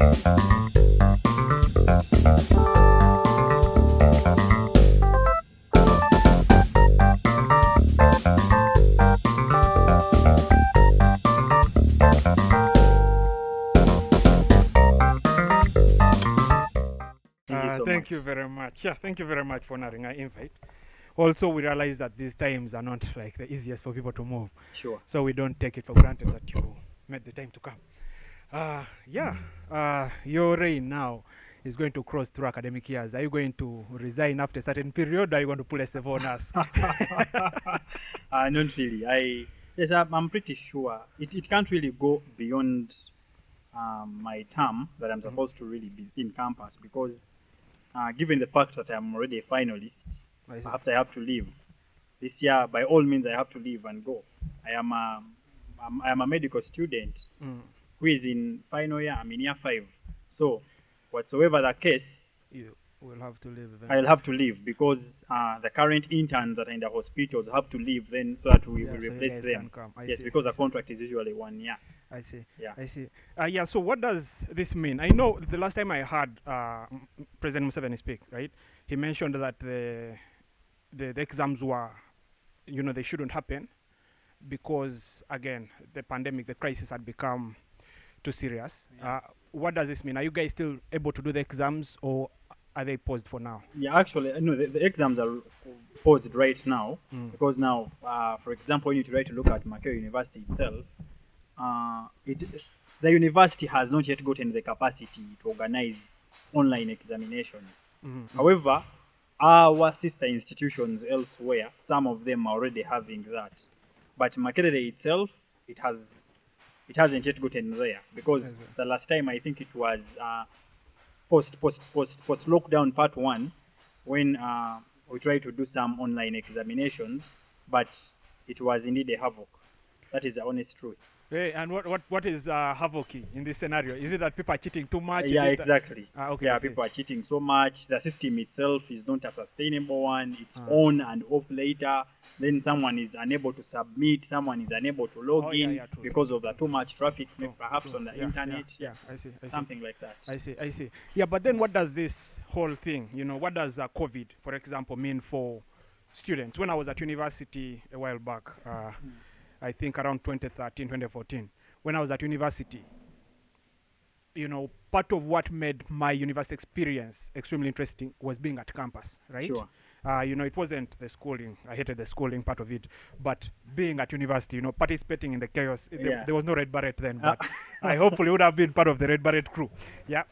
Thank you very much. Yeah, thank you very much for honoring our invite. Also, we realize that these times are not like the easiest for people to move. Sure. So we don't take it for granted that you made the time to come. Your reign now is going to cross through academic years. Are you going to resign after a certain period, or are you going to pull a save on us? Not really. I'm pretty sure it can't really go beyond my term that I'm supposed to really be in campus, because given the fact that I'm already a finalist, perhaps I have to leave. This year, by all means, I have to leave and go. I am a medical student who is in final year. I'm in year 5. So, whatsoever the case, You will have to leave. I'll have to leave, because the current interns that are in the hospitals have to leave then, so that we will replace them. Yes, because the contract is usually 1 year. I see. Yeah. I see. So what does this mean? I know the last time I heard President Museveni speak, right? He mentioned that the exams were, they shouldn't happen because, again, the pandemic, the crisis had become too serious. Yeah. What does this mean? Are you guys still able to do the exams, or are they paused for now? Yeah, actually, no, the exams are paused right now, because now, for example, when you try to look at Makerere University itself, the university has not yet gotten the capacity to organize online examinations. However, our sister institutions elsewhere, some of them are already having that. But Makerere itself, it hasn't yet gotten there, because the last time I think it was post lockdown part 1, when we tried to do some online examinations, but it was indeed a havoc. That is the honest truth. Hey, and what is havoc in this scenario? Is it that people are cheating too much? Yeah, exactly. Okay, yeah, people are cheating so much. The system itself is not a sustainable one. It's on and off later. Then someone is unable to submit. Someone is unable to log in because of the too much traffic, perhaps on the internet. Yeah, I see. Something like that. I see. Yeah, but then what does this whole thing, what does COVID, for example, mean for students? When I was at university a while back, I think around 2013, 2014, when I was at university, part of what made my university experience extremely interesting was being at campus, right? Sure. It wasn't the schooling. I hated the schooling part of it, but being at university, participating in the chaos. There was no Red Beret then, but I hopefully would have been part of the Red Beret crew. Yeah.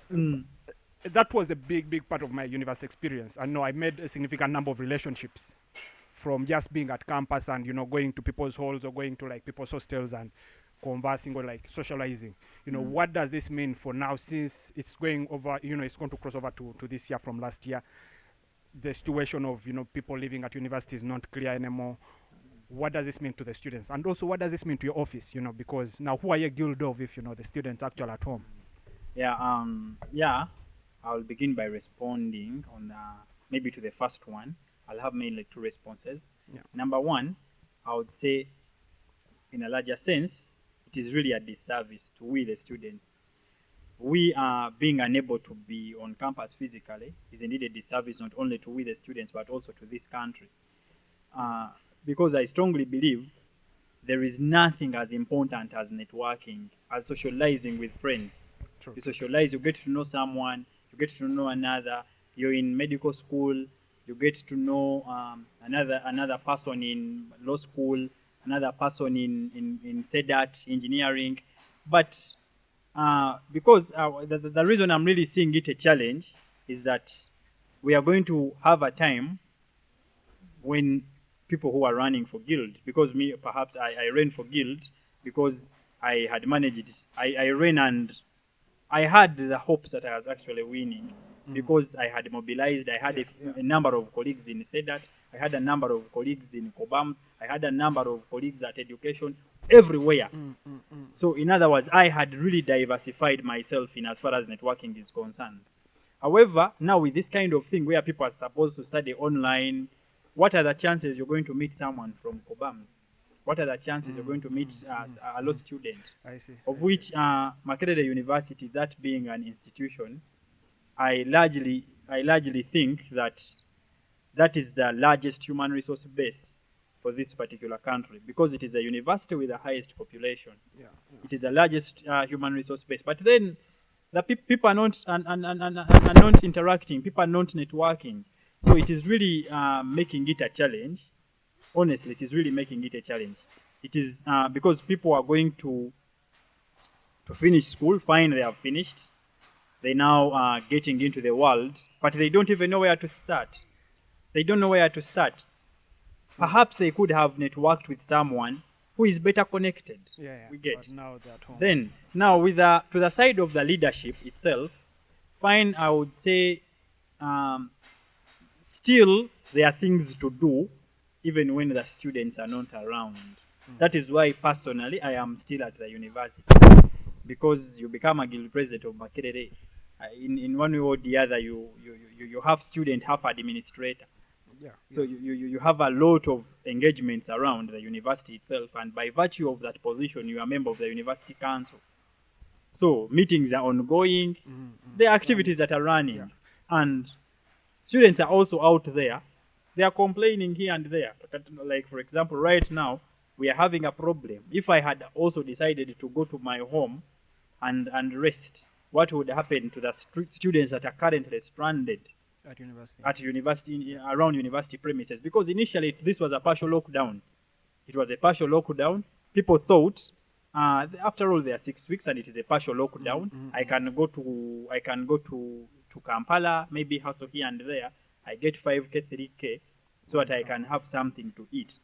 That was a big part of my university experience. I know I made a significant number of relationships from just being at campus and, going to people's halls or going to people's hostels and conversing or socializing. What does this mean for now, since it's going over, it's going to cross over to this year from last year? The situation of, people living at university is not clear anymore. What does this mean to the students? And also, what does this mean to your office, because now who are you guild of if, the students actually at home? I'll begin by responding on maybe to the first one. I'll have mainly 2 responses. Yeah. Number 1, I would say, in a larger sense, it is really a disservice to we the students. We are being unable to be on campus physically is indeed a disservice not only to we the students but also to this country. Because I strongly believe there is nothing as important as networking, as socializing with friends. True. You socialize, you get to know someone, you get to know another. You're in medical school, you get to know another person in law school, another person in SEDAT, engineering. But because the reason I'm really seeing it a challenge is that we are going to have a time when people who are running for guild, because me, perhaps I ran for guild because I had managed it. I ran and I had the hopes that I was actually winning. Because I had mobilized, I had a number of colleagues in SEDAT, I had a number of colleagues in COBAMS, I had a number of colleagues at education, everywhere. So in other words, I had really diversified myself in as far as networking is concerned. However, now with this kind of thing where people are supposed to study online, what are the chances you're going to meet someone from COBAMS what are the chances you're going to meet a law student? I see. Of which Makerere University, that being an institution, I largely think that that is the largest human resource base for this particular country, because it is a university with the highest population. Yeah. It is the largest human resource base. But then the people are not interacting. People are not networking. So it is really making it a challenge. Honestly, it is really making it a challenge. It is because people are going to finish school, fine, they have finished. They now are getting into the world, but they don't even know where to start. They don't know where to start. Perhaps they could have networked with someone who is better connected. Yeah. We get. But now they're at home. Then, now with to the side of the leadership itself, fine, I would say still there are things to do even when the students are not around. That is why personally I am still at the university, because you become a guild president of Makerere. In one way or the other, you have student, have administrator. Yeah. So you have a lot of engagements around the university itself, and by virtue of that position, you are a member of the university council. So meetings are ongoing, there are activities that are running, and students are also out there. They are complaining here and there. Like, for example, right now, we are having a problem. If I had also decided to go to my home and rest, what would happen to the students that are currently stranded at university, around university premises? Because initially this was a partial lockdown. It was a partial lockdown. People thought, after all, there are 6 weeks and it is a partial lockdown. I can go to Kampala, maybe hustle here and there. I get 5K, 3K, so that I can have something to eat.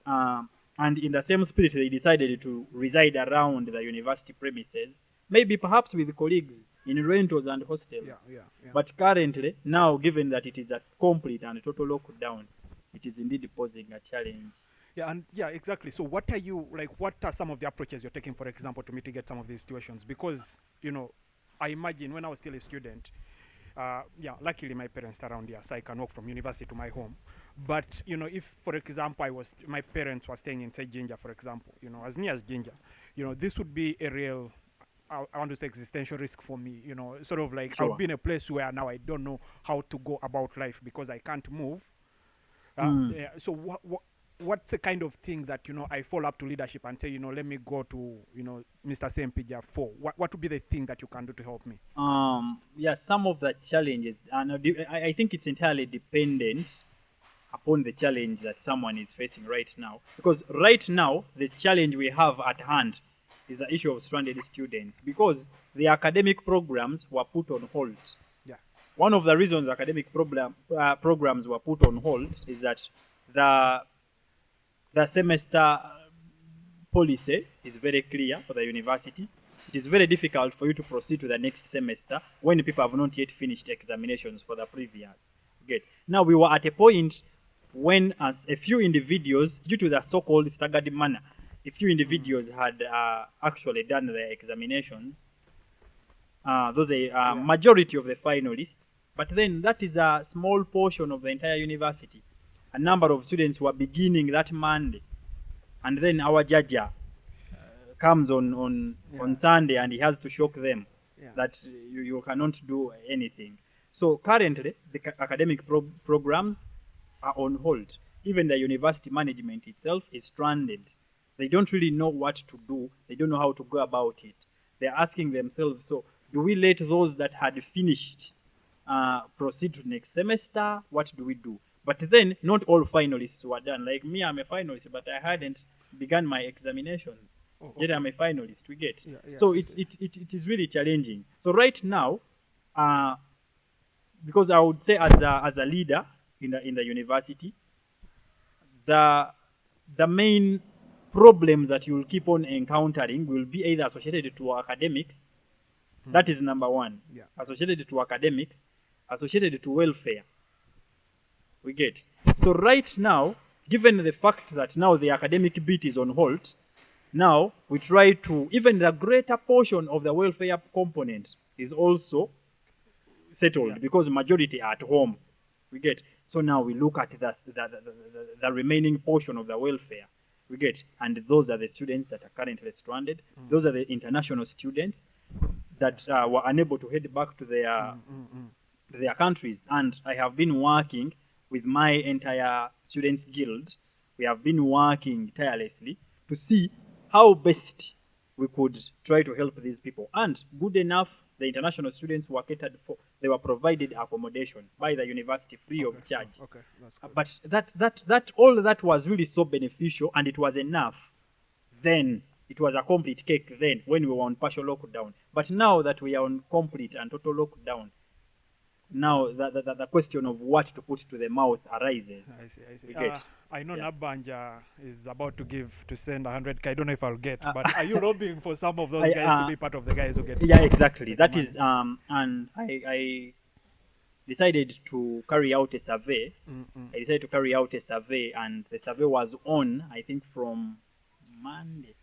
And in the same spirit, they decided to reside around the university premises, maybe perhaps with colleagues in rentals and hostels. Yeah. But currently, now, given that it is a complete and total lockdown, it is indeed posing a challenge. Yeah, exactly. So what are some of the approaches you're taking, for example, to mitigate some of these situations? Because, I imagine when I was still a student, luckily my parents are around here, so I can walk from university to my home. But, if, for example, my parents were staying inside Ginger, for example, as near as Ginger, this would be a real, I want to say, existential risk for me, sort of like Sure. I would be in a place where now I don't know how to go about life because I can't move. So what's the kind of thing that, I follow up to leadership and say, let me go to, Mr. Sempija for? What would be the thing that you can do to help me? Some of the challenges, I think it's entirely dependent upon the challenge that someone is facing right now. Because right now, the challenge we have at hand is the issue of stranded students, because the academic programs were put on hold. Yeah. One of the reasons academic programs were put on hold is that the semester policy is very clear for the university. It is very difficult for you to proceed to the next semester when people have not yet finished examinations for the previous. Okay. Now, we were at a point when, as a few individuals, due to the so-called staggered manner, a few individuals had actually done their examinations. Those are majority of the finalists, but then that is a small portion of the entire university. A number of students were beginning that Monday, and then our judge comes on Sunday, and he has to shock them that you cannot do anything. So currently, the academic programs are on hold. Even the university management itself is stranded. They don't really know what to do. They don't know how to go about it. They're asking themselves, so do we let those that had finished proceed to next semester? What do we do? But then, not all finalists were done. Like me, I'm a finalist, but I hadn't begun my examinations. Yet I'm a finalist, we get. So it is really challenging. So right now, because I would say as a leader in the university, the main problems that you'll keep on encountering will be either associated to academics. That is number one. Associated to academics, associated to welfare. We get. So right now, given the fact that now the academic bit is on hold, now we try to, even the greater portion of the welfare component is also settled because majority are at home. We get. So now we look at the remaining portion of the welfare. We get, and those are the students that are currently stranded. Those are the international students that were unable to head back to their countries. And I have been working with my entire students guild. We have been working tirelessly to see how best we could try to help these people. And good enough, the international students were catered for. They were provided accommodation by the university free of charge. Okay, that's good. But that all that was really so beneficial, and it was enough. Then it was a complete cake then when we were on partial lockdown. But now that we are on complete and total lockdown, now the question of what to put to the mouth arises. I see. We get. I know Nabanja is about to send 100K. I don't know if I'll get, but are you lobbying for some of those guys to be part of the guys who get? Yeah, exactly. That is, and I decided to carry out a survey. I decided to carry out a survey, and the survey was on, I think, from Monday.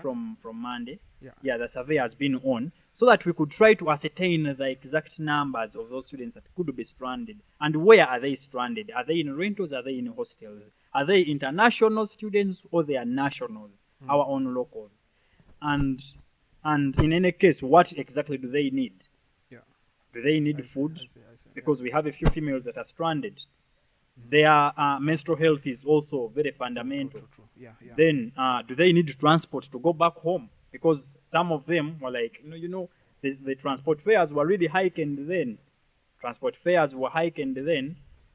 From Monday. Yeah, the survey has been on, so that we could try to ascertain the exact numbers of those students that could be stranded. And where are they stranded? Are they in rentals? Are they in hostels? Are they international students or they are nationals, our own locals? And in any case, what exactly do they need? Yeah. Do they need food? I see. Because we have a few females that are stranded. Their menstrual health is also very fundamental. True. Yeah. Then do they need transport to go back home? Because some of them were like, the transport fares were really heightened then.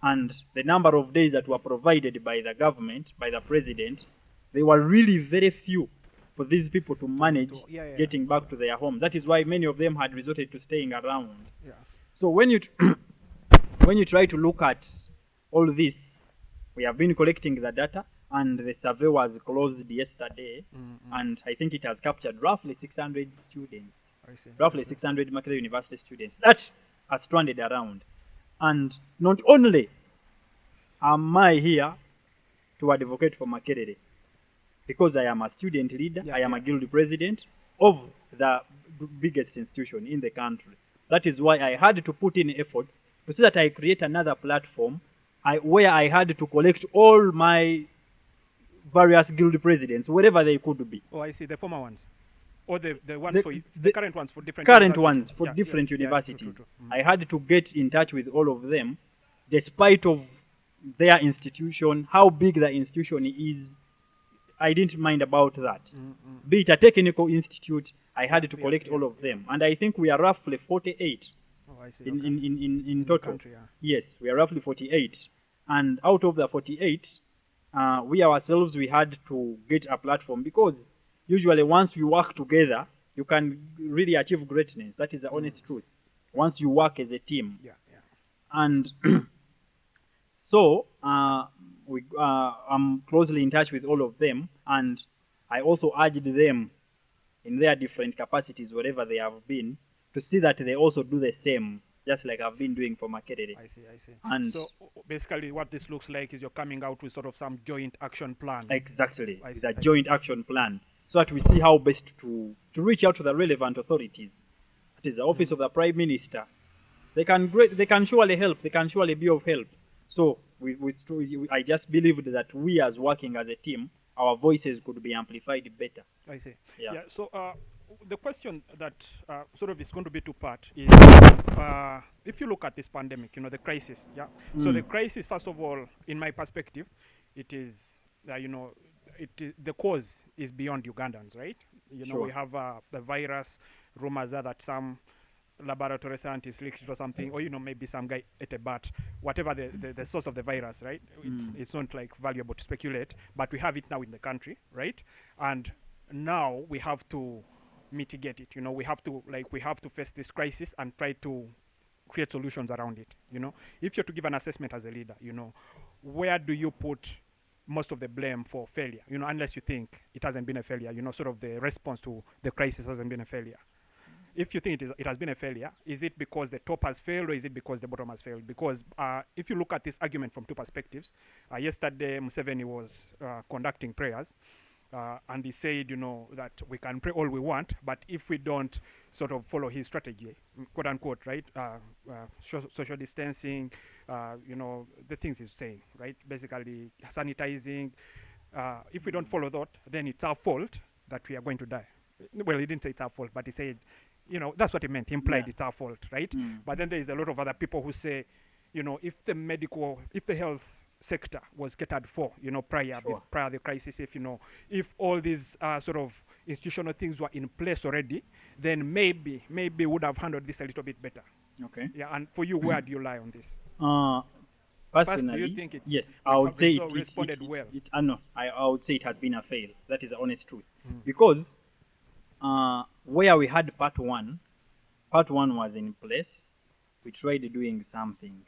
And the number of days that were provided by the government, by the president, they were really very few for these people to manage getting back to their homes. That is why many of them had resorted to staying around. Yeah. So when you when you try to look at all this, we have been collecting the data, and the survey was closed yesterday, and I think it has captured roughly 600 students, roughly 600 Makerere University students that are stranded around. And not only am I here to advocate for Makerere, because I am a student leader, I am a guild president of the biggest institution in the country. That is why I had to put in efforts to see that I create another platform where I had to collect all my various guild presidents, wherever they could be. Oh, I see. The former ones. Or the ones the current ones for different universities. True. I had to get in touch with all of them, despite of their institution, how big the institution is. I didn't mind about that. Be it a technical institute, I had to collect all of them. And I think we are roughly 48 in total. Country, Yes, we are roughly 48. And out of the 48, we ourselves, we had to get a platform, because usually once we work together, you can really achieve greatness. That is the honest truth. Once you work as a team. And so I'm closely in touch with all of them, and I also urged them in their different capacities, wherever they have been, to see that they also do the same, just like I've been doing for Makerere. I see. And so basically what this looks like is you're coming out with sort of some joint action plan. Exactly. It's a joint action plan, so that we see how best to reach out to the relevant authorities. That is the office of the Prime Minister. They can surely help. They can surely be of help. So I just believed that we, as working as a team, our voices could be amplified better. I see. Yeah. So the question that sort of is going to be two-part is, if you look at this pandemic, the crisis. So the crisis, first of all, in my perspective, it is, the cause is beyond Ugandans, right? Sure. We have the virus. Rumors are that some laboratory scientists leaked it or something, or maybe some guy ate a bat. Whatever the source of the virus, right? It's not like valuable to speculate, but we have it now in the country, right? And now we have to mitigate it. We have to face this crisis and try to create solutions around it. If you're to give an assessment as a leader, where do you put most of the blame for failure? Unless you think it hasn't been a failure, sort of the response to the crisis hasn't been a failure. If you think it has been a failure, is it because the top has failed, or is it because the bottom has failed? Because if you look at this argument from two perspectives, yesterday Museveni was conducting prayers, and he said, that we can pray all we want, but if we don't sort of follow his strategy, quote unquote, right, social distancing, the things he's saying, right, basically sanitizing, If we don't follow that, then it's our fault that we are going to die. Well, he didn't say it's our fault, but he said, that's what he meant. He implied it's our fault, right? But then there is a lot of other people who say, if the health sector was catered for, prior the crisis, if all these sort of institutional things were in place already, then maybe we would have handled this a little bit better. Okay. Yeah, and for you, where do you lie on this? Personally, do you think it's yes, I would say it responded well? No, I would say it has been a fail. That is the honest truth. Because where we had part one was in place. We tried doing something.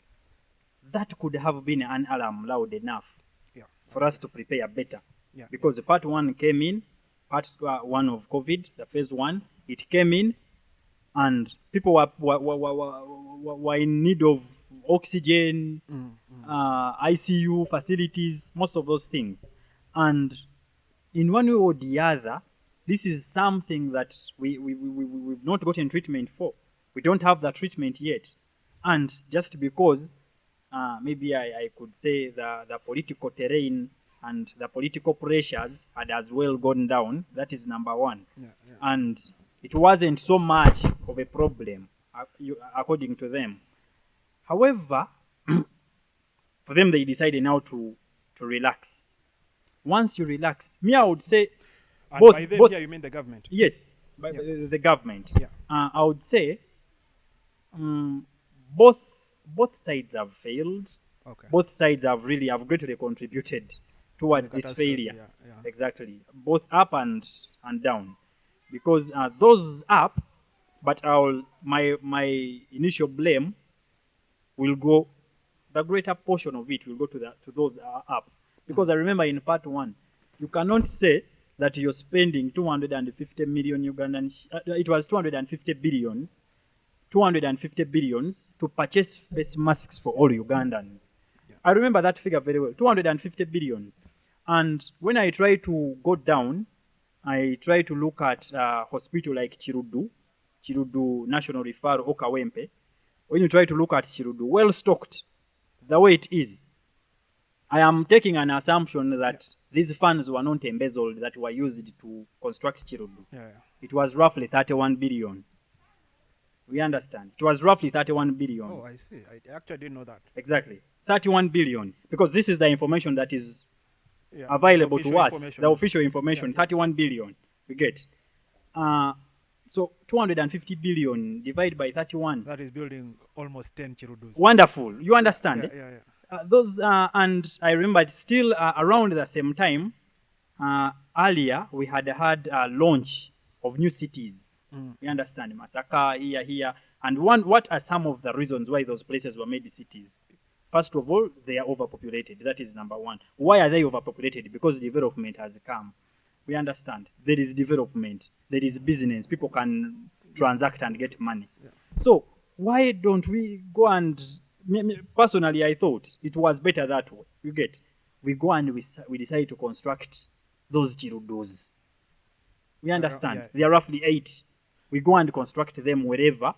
That could have been an alarm loud enough for us to prepare better. Yeah. Because part one came in, part one of COVID, the phase one, it came in, and people were in need of oxygen, ICU facilities, most of those things. And in one way or the other, this is something that we've not gotten treatment for. We don't have the treatment yet. And just because maybe I could say the political terrain and the political pressures had as well gone down, that is number one. And it wasn't so much of a problem, according to them. However, for them, they decided now to relax. Once you relax, I would say... And by them here, you mean the government? Yes, by the government. Yeah. I would say both sides have failed. Okay. Both sides have greatly contributed towards this failure. Yeah. Exactly. Both up and down. Because those up, but my initial blame will go, the greater portion of it will go to those up. Because I remember in part one, you cannot say that you're spending 250 million Ugandan, it was 250 billions to purchase face masks for all Ugandans. Yeah. I remember that figure very well, 250 billions. And when I try to go down, I try to look at a hospital like Chirudu National Referral, Okawempe. When you try to look at Chirudu, well stocked, the way it is, I am taking an assumption that these funds were not embezzled, that were used to construct Chirudu. It was roughly 31 billion. We understand. It was roughly 31 billion. Oh, I see. I actually didn't know that. Exactly. 31 billion. Because this is the information that is available to us. The official information, 31 billion. We get. So 250 billion divided by 31. That is building almost 10 Chirudus. Wonderful. You understand? Yeah. And I remember still around the same time, earlier we had a launch of new cities. You understand? Masaka, here. And what are some of the reasons why those places were made cities? First of all, they are overpopulated. That is number one. Why are they overpopulated? Because development has come. We understand. There is development. There is business. People can transact and get money. Yeah. So why don't we go and... Personally, I thought it was better that way. You get, we go and we decide to construct those Chirudus. We understand. They are roughly 8. We go and construct them wherever,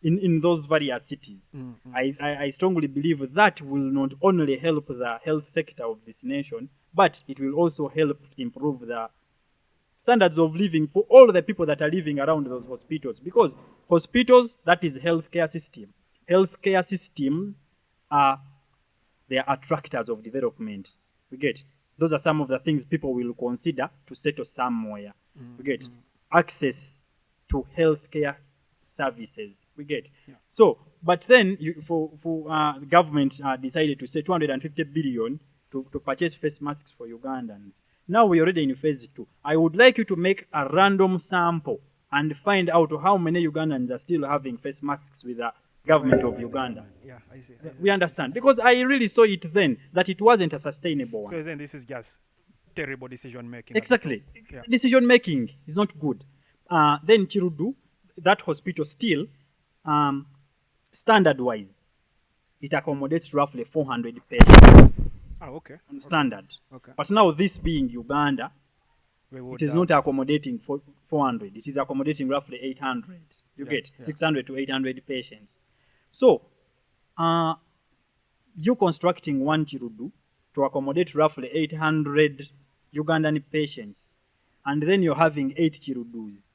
in those various cities. I strongly believe that will not only help the health sector of this nation, but it will also help improve the standards of living for all the people that are living around those hospitals. Because hospitals, that is healthcare system. Healthcare systems they are attractors of development. We get, those are some of the things people will consider to settle somewhere. We get access to healthcare services. We get. So, but then the government decided to say 250 billion to purchase face masks for Ugandans. Now we're already in phase 2. I would like you to make a random sample and find out how many Ugandans are still having face masks with the government of Uganda. Yeah, I see. We understand. Because I really saw it then, that it wasn't a sustainable one. So then this is just terrible decision making. Exactly. Decision making is not good. Then Chirudu, that hospital still, standard-wise, it accommodates roughly 400 patients. Oh, okay. Standard. Okay. But now this being Uganda, it is not accommodating 400. It is accommodating roughly 800. You get 600 to 800 patients. So, you constructing one Chirudu to accommodate roughly 800 Ugandan patients, and then you're having 8 chirudus.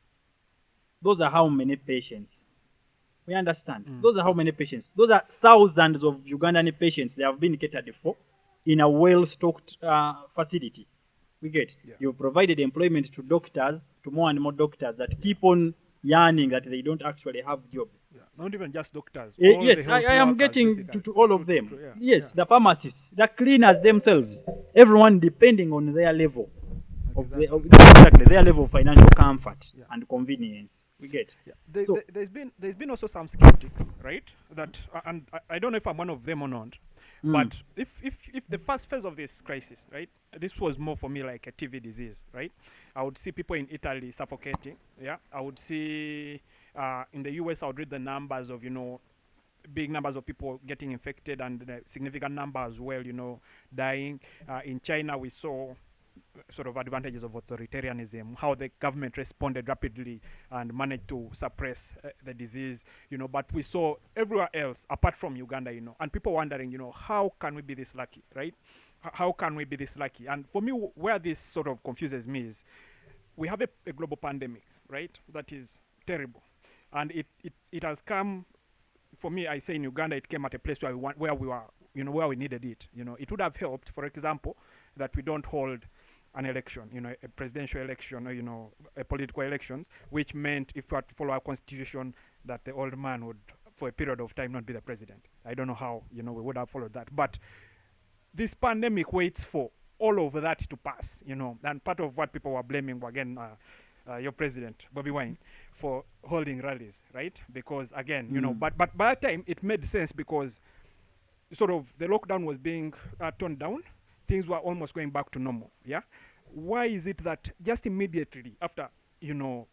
Those are how many patients? We understand. Those are how many patients? Those are thousands of Ugandan patients. They have been catered for in a well-stocked facility. We get. Yeah. You've provided employment to doctors, to more and more doctors that keep on yearning that they don't actually have jobs. Yeah. Not even just doctors. Yes, I am getting to all of them. Yes, the pharmacists, the cleaners themselves, everyone depending on their level. Exactly their level of financial comfort and convenience. We get. Yeah. There's been also some skeptics, right? That and I don't know if I'm one of them or not. But if the first phase of this crisis, right, this was more for me like a TV disease, right? I would see people in Italy suffocating. Yeah, I would see in the US. I would read the numbers of big numbers of people getting infected and significant number as well, dying. In China, we saw sort of advantages of authoritarianism, how the government responded rapidly and managed to suppress the disease, but we saw everywhere else apart from Uganda, and people wondering, how can we be this lucky, right? How can we be this lucky? And for me, where this sort of confuses me is we have a global pandemic, right? That is terrible. And it has come, for me, I say in Uganda, it came at a place where we were, where we needed it. It would have helped, for example, that we don't hold an election, a presidential election, or, a political elections, which meant if we had to follow our constitution, that the old man would, for a period of time, not be the president. I don't know how, we would have followed that. But this pandemic waits for all of that to pass, and part of what people were blaming, again, your president, Bobby Wine, for holding rallies, right? Because, again, but by that time, it made sense because sort of the lockdown was being toned down. Things were almost going back to normal, yeah? Why is it that just immediately after, the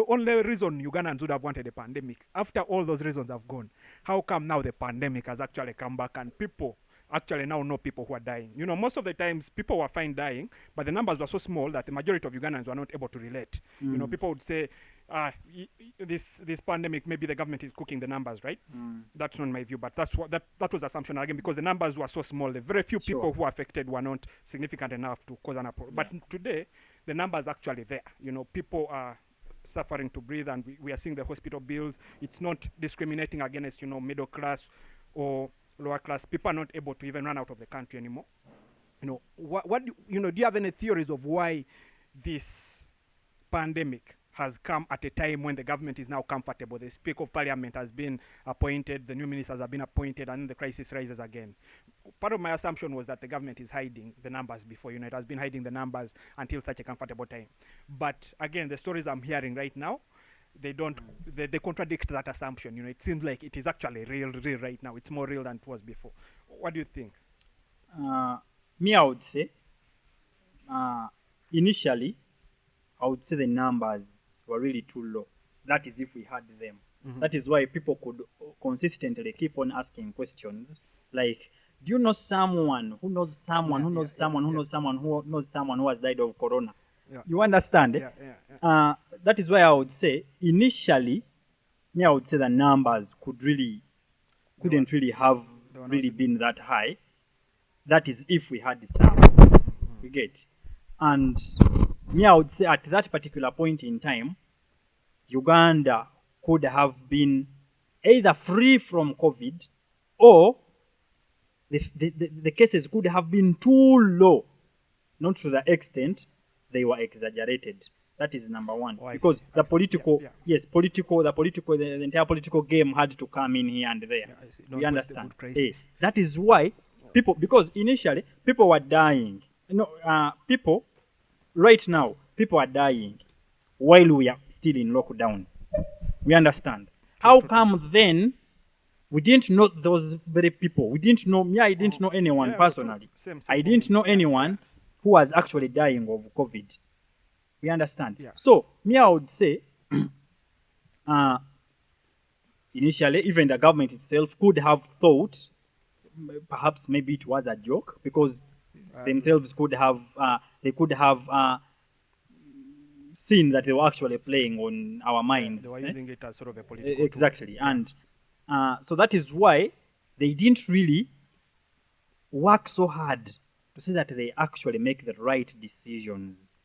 only reason Ugandans would have wanted a pandemic, after all those reasons have gone, how come now the pandemic has actually come back and people actually now know people who are dying? Most of the times people were fine dying, but the numbers were so small that the majority of Ugandans were not able to relate. People would say, this pandemic, maybe the government is cooking the numbers, right? That's not my view, but that was assumption again, because the numbers were so small. The very few people who were affected were not significant enough to cause an uproar. But today, the numbers actually there. People are suffering to breathe, and we are seeing the hospital bills. It's not discriminating against, middle class or lower class. People are not able to even run out of the country anymore. What do you have any theories of why this pandemic has come at a time when the government is now comfortable? The Speaker of Parliament has been appointed, the new ministers have been appointed, and then the crisis rises again. Part of my assumption was that the government is hiding the numbers before, it has been hiding the numbers until such a comfortable time. But again, the stories I'm hearing right now, they contradict that assumption. It seems like it is actually real right now. It's more real than it was before. What do you think? Me, I would say, initially, I would say the numbers were really too low. That is if we had them. That is why people could consistently keep on asking questions like, do you know someone who knows someone who knows someone who knows someone who knows someone who has died of corona? You understand? That is why I would say initially, I would say the numbers couldn't really have been that high. That is if we had some. We get. And I would say at that particular point in time, Uganda could have been either free from COVID or the cases could have been too low, not to the extent they were exaggerated. That is number one. Because the entire political game had to come in here and there. You understand? Yes. That is why because initially people were dying. People right now, people are dying while we are still in lockdown. We understand. How come then we didn't know those very people? We didn't know, I didn't know anyone personally. I didn't know anyone who was actually dying of COVID. We understand. So, I would say, initially, even the government itself could have thought, perhaps maybe it was a joke, because themselves could have, seen that they were actually playing on our minds. They were using it as sort of a political exactly. Tool. And so that is why they didn't really work so hard to see that they actually make the right decisions,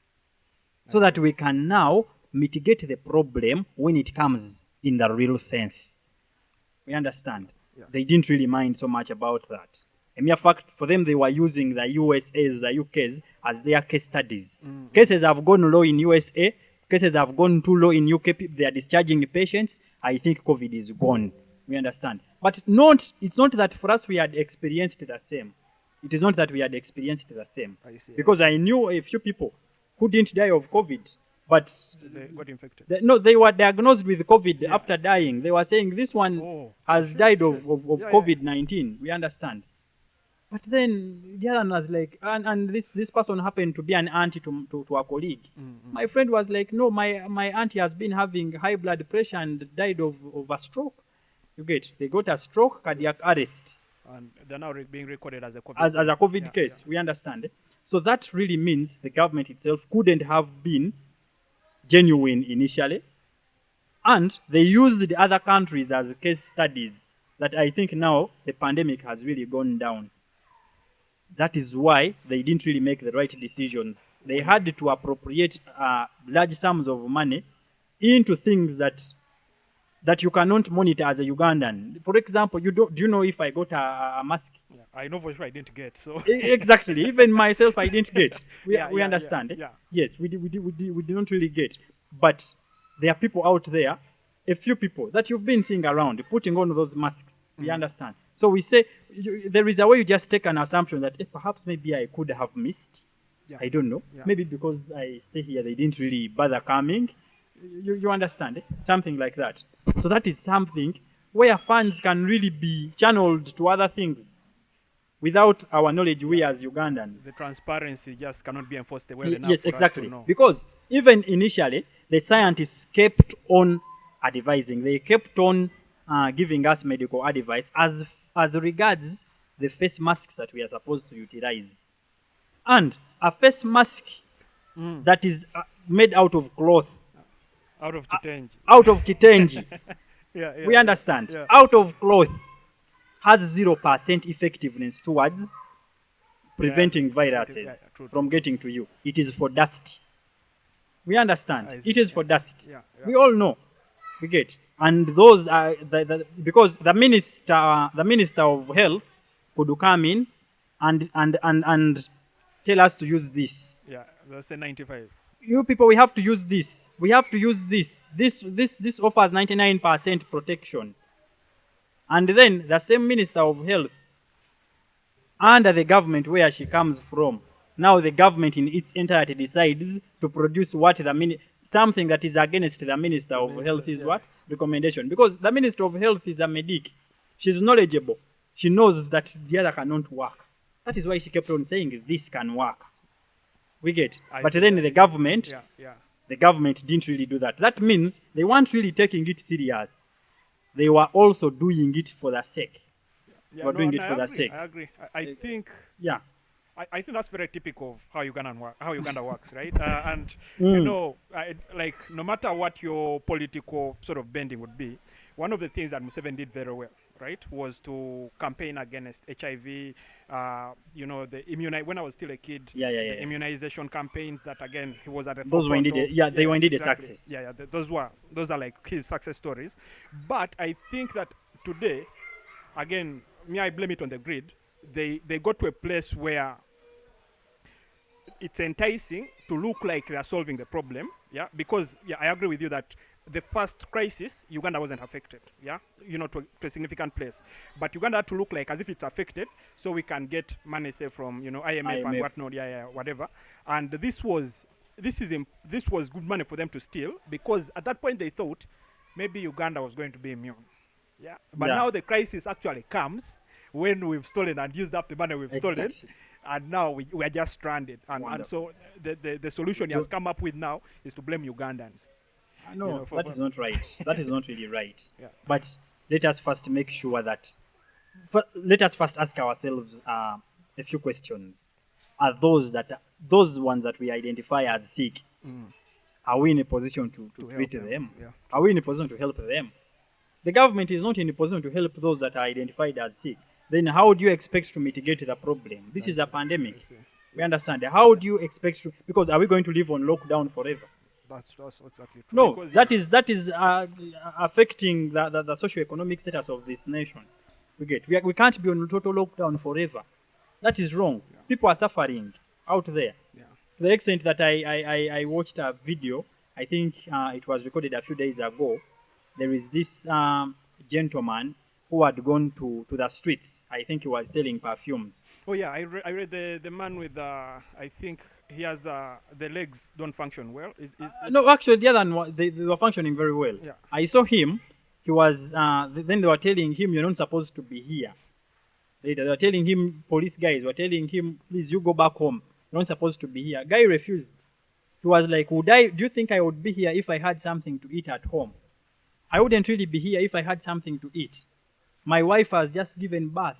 so that we can now mitigate the problem when it comes in the real sense. We understand. Yeah. They didn't really mind so much about that. A mere fact, for them, they were using the USAs, the UKs, as their case studies. Cases have gone low in USA, cases have gone too low in UK, they are discharging patients. I think COVID is gone. We understand. But it's not that for us we had experienced the same. It is not that we had experienced the same. I see. Because I knew a few people who didn't die of COVID, but They got infected. they were diagnosed with COVID after dying. They were saying this one has died of COVID-19. We understand. But then the other one was like, and this person happened to be an auntie to a colleague. My friend was like, no, my auntie has been having high blood pressure and died of a stroke. You get? They got a stroke, cardiac arrest. And they're now being recorded as a COVID. As a COVID case. We understand. So that really means the government itself couldn't have been genuine initially. And they used the other countries as case studies that I think now the pandemic has really gone down. That is why they didn't really make the right decisions. They had to appropriate large sums of money into things that you cannot monitor as a Ugandan. For example, do you know if I got a mask? Yeah. I know for sure I didn't get. So exactly. Even myself, I didn't get. We understand. Yeah. Yes, we did not really get. But there are people out there, a few people that you've been seeing around, putting on those masks. We understand. So we say, there is a way you just take an assumption that perhaps maybe I could have missed. Yeah. I don't know. Yeah. Maybe because I stay here, they didn't really bother coming. You understand? Something like that. So that is something where funds can really be channeled to other things. Without our knowledge, we as Ugandans. The transparency just cannot be enforced well enough. Yes, exactly. Because even initially, the scientists kept on advising. They kept on giving us medical advice as regards the face masks that we are supposed to utilize. And a face mask that is made out of cloth. Out of kitenji. Out of kitenji. We understand. Yeah. Out of cloth has 0% effectiveness towards preventing viruses from getting to you. It is for dust. We understand. It is for dust. We all know. We get. And those are because the minister of health could come in and tell us to use this. Yeah, that's a 95. You people, we have to use this. We have to use this. This offers 99% protection. And then the same minister of health, under the government where she comes from, now the government in its entirety decides to produce what something that is against the minister of health is what? Recommendation. Because the minister of health is a medic. She's knowledgeable. She knows that the other cannot work. That is why she kept on saying this can work. We get. But then the government didn't really do that. That means they weren't really taking it serious. They were also doing it for the sake. They were doing it for the sake. I agree. I think. Yeah. I think that's very typical of how Uganda works, right? And you know, like no matter what your political sort of bending would be, one of the things that Museveni did very well, right, was to campaign against HIV. You know, when I was still a kid, the immunization campaigns that again he was at the those were indeed they were indeed a success. Those are like his success stories. But I think that today, again, I blame it on the grid. They got to a place where it's enticing to look like they are solving the problem, because I agree with you that the first crisis, Uganda wasn't affected, to a significant place. But Uganda had to look like as if it's affected, so we can get money, say, from, IMF and whatnot, whatever. And this was good money for them to steal, because at that point they thought maybe Uganda was going to be immune. But now the crisis actually comes when we've stolen and used up the money we've stolen, and now we are just stranded. And so the solution he has come up with now is to blame Ugandans. No, that is not right. That is not really right. But let us first make sure that... let us first ask ourselves a few questions. Are those ones that we identify as sick, are we in a position to treat them? Are we in a position to help them? The government is not in a position to help those that are identified as sick. then how do you expect to mitigate the problem? This is a pandemic. I see. We understand. How do you expect to? Because are we going to live on lockdown forever? That's exactly true. No, Because, that is affecting the socio-economic status of this nation. We can't be on total lockdown forever. That is wrong. People are suffering out there. yeah. To the extent that I watched a video, I think it was recorded a few days ago. There is this gentleman who had gone to the streets. I think he was selling perfumes. Oh yeah, I read the man with I think he has the legs don't function well. No, actually, the other one, they were functioning very well. Yeah. I saw him. He was, then they were telling him, you're not supposed to be here. They were telling him, police guys were telling him, please, you go back home. You're not supposed to be here. Guy refused. He was like, do you think I would be here if I had something to eat at home? I wouldn't really be here if I had something to eat. My wife has just given birth.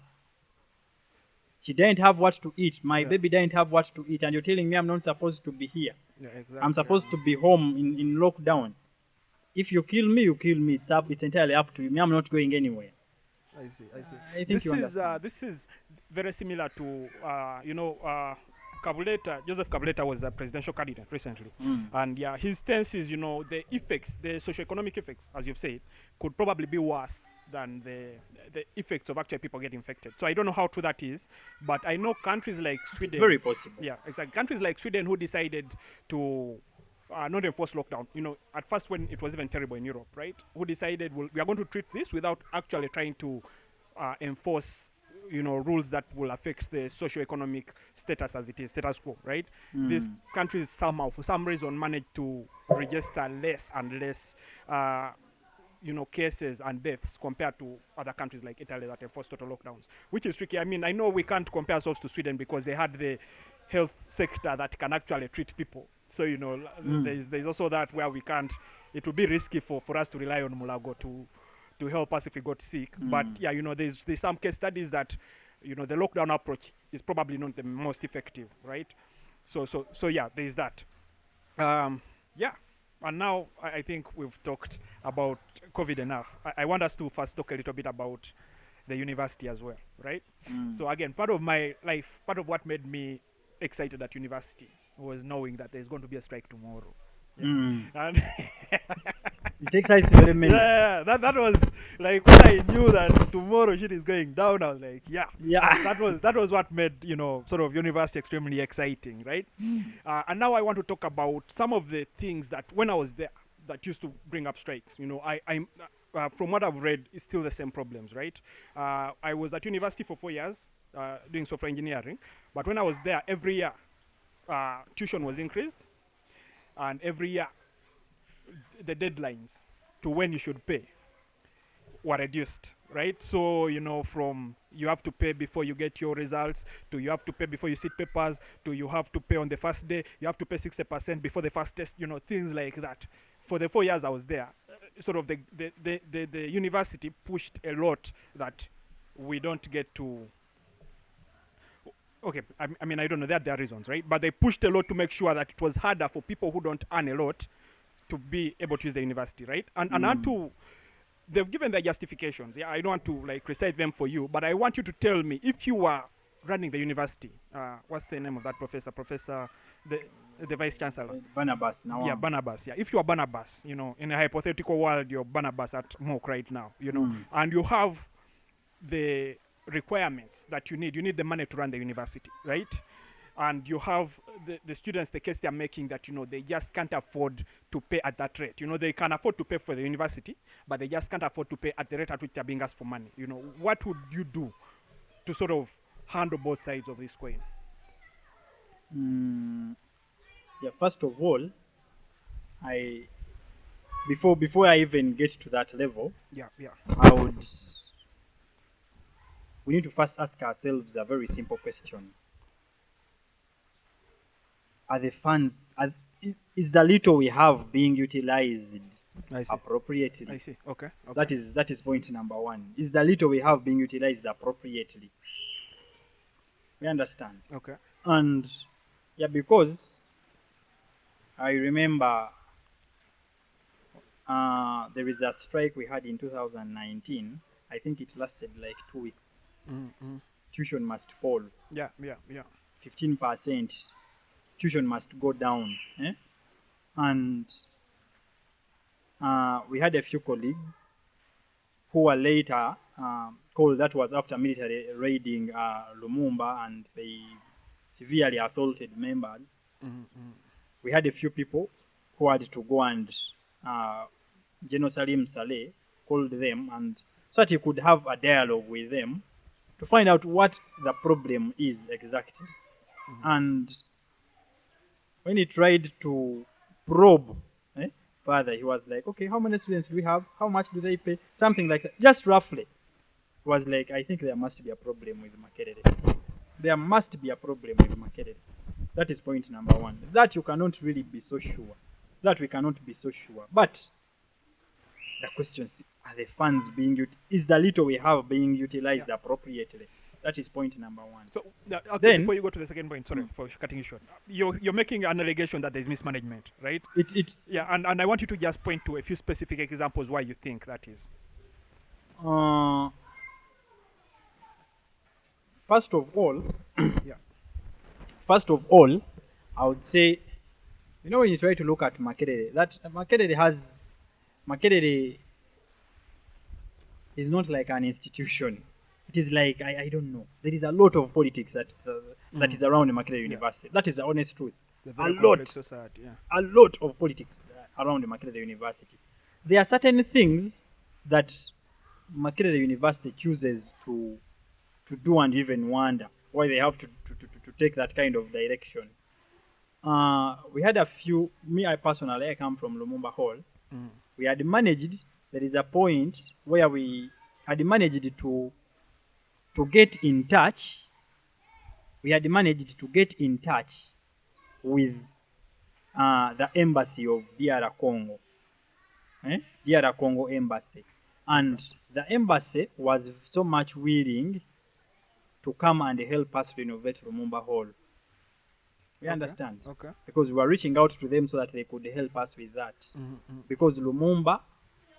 She didn't have what to eat. My baby didn't have what to eat. And you're telling me I'm not supposed to be here. Yeah, exactly. I'm supposed to be home in lockdown. If you kill me, you kill me. It's entirely up to you. Me, I'm not going anywhere. I see. I think you understand. This is very similar to Joseph Kabuleta was a presidential candidate recently, and yeah, his stance is the effects, the socioeconomic effects, as you've said, could probably be worse than the effects of actually people getting infected. So I don't know how true that is, but I know countries like Sweden. It's very possible. Yeah, exactly. Countries like Sweden who decided to not enforce lockdown. At first when it was even terrible in Europe, right? Who decided we are going to treat this without actually trying to enforce rules that will affect the socio-economic status as it is, status quo, right? These countries somehow, for some reason, managed to register less and less cases and deaths compared to other countries like Italy that enforced total lockdowns, which is tricky. I mean, I know we can't compare ourselves to Sweden because they had the health sector that can actually treat people. So, there's also that where we can't, it would be risky for us to rely on Mulago to help us if we got sick. But yeah, there's some case studies that, the lockdown approach is probably not the most effective, right? So yeah, there's that. Yeah. And now I think we've talked about COVID enough. I want us to first talk a little bit about the university as well, right? So again, part of my life, part of what made me excited at university was knowing that there's going to be a strike tomorrow. Yeah. And it excites very many. Yeah, that was like when I knew that tomorrow shit is going down. I was like, yeah. That was what made sort of university extremely exciting, right? And now I want to talk about some of the things that when I was there that used to bring up strikes. I'm from what I've read, it's still the same problems, right? I was at university for 4 years doing software engineering, but when I was there, every year tuition was increased, and every year the deadlines to when you should pay were reduced, right? So, from you have to pay before you get your results, to you have to pay before you sit papers, to you have to pay on the first day, you have to pay 60% before the first test, things like that. For the 4 years I was there, sort of the university pushed a lot that we don't get to. Okay, I mean, I don't know, there are reasons, right? But they pushed a lot to make sure that it was harder for people who don't earn a lot to be able to use the university, right? And they've given their justifications. Yeah, I don't want to recite them for you, but I want you to tell me if you were running the university. What's the name of that professor? The vice chancellor. Barnabas now. Yeah, Barnabas. Yeah, if you are Barnabas, in a hypothetical world, you're Barnabas at MOC right now, and you have the requirements that you need the money to run the university, right? And you have the students, the case they're making that they just can't afford to pay at that rate. They can afford to pay for the university, but they just can't afford to pay at the rate at which they're being asked for money. What would you do to sort of handle both sides of this coin? Yeah, first of all, before I even get to that level, we need to first ask ourselves a very simple question. Are the funds, is the little we have being utilized appropriately? I see. Okay. That is point number one. Is the little we have being utilized appropriately? We understand. Okay. And yeah, because I remember there is a strike we had in 2019. I think it lasted like 2 weeks. tuition must fall. Yeah. 15%, tuition must go down. And we had a few colleagues who were later called, that was after military raiding Lumumba, and they severely assaulted members. We had a few people who had to go, and General Salim Saleh called them, and so that he could have a dialogue with them to find out what the problem is exactly. And when he tried to probe further, he was like, okay, how many students do we have? How much do they pay? Something like that, just roughly. He was like, I think there must be a problem with Makerere. There must be a problem with Makerere. That is point number one. That you cannot really be so sure. That we cannot be so sure. But the question is, are the funds being is the little we have being utilized appropriately? That is point number one. So then, before you go to the second point, sorry for cutting you short, you're making an allegation that there's mismanagement, right? And I want you to just point to a few specific examples why you think that is. First of all, I would say, when you try to look at Makerere, that Makerere is not like an institution. It is like, I don't know. There is a lot of politics that is around Makerere University. That is the honest truth. A lot of politics around Makerere University. There are certain things that Makerere University chooses to do, and even wonder why they have to take that kind of direction. We had a few, I personally come from Lumumba Hall. We had managed, there is a point where we had managed to get in touch. We had managed to get in touch with the embassy of DR Congo. DR Congo embassy. And the embassy was so much willing to come and help us renovate Lumumba Hall. We understand? Okay. Because we were reaching out to them so that they could help us with that. Because Lumumba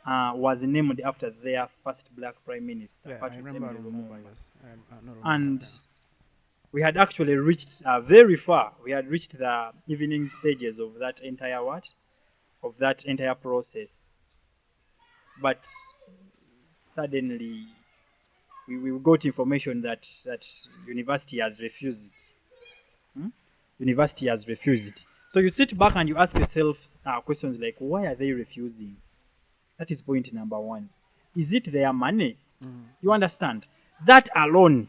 was named after their first black prime minister. Yeah, I remember Lumumba, yes. And we had actually reached very far. We had reached the evening stages of that entire process. But suddenly we got information that university has refused. University has refused. So you sit back and you ask yourself questions like, why are they refusing? That is point number one. Is it their money? You understand? That alone,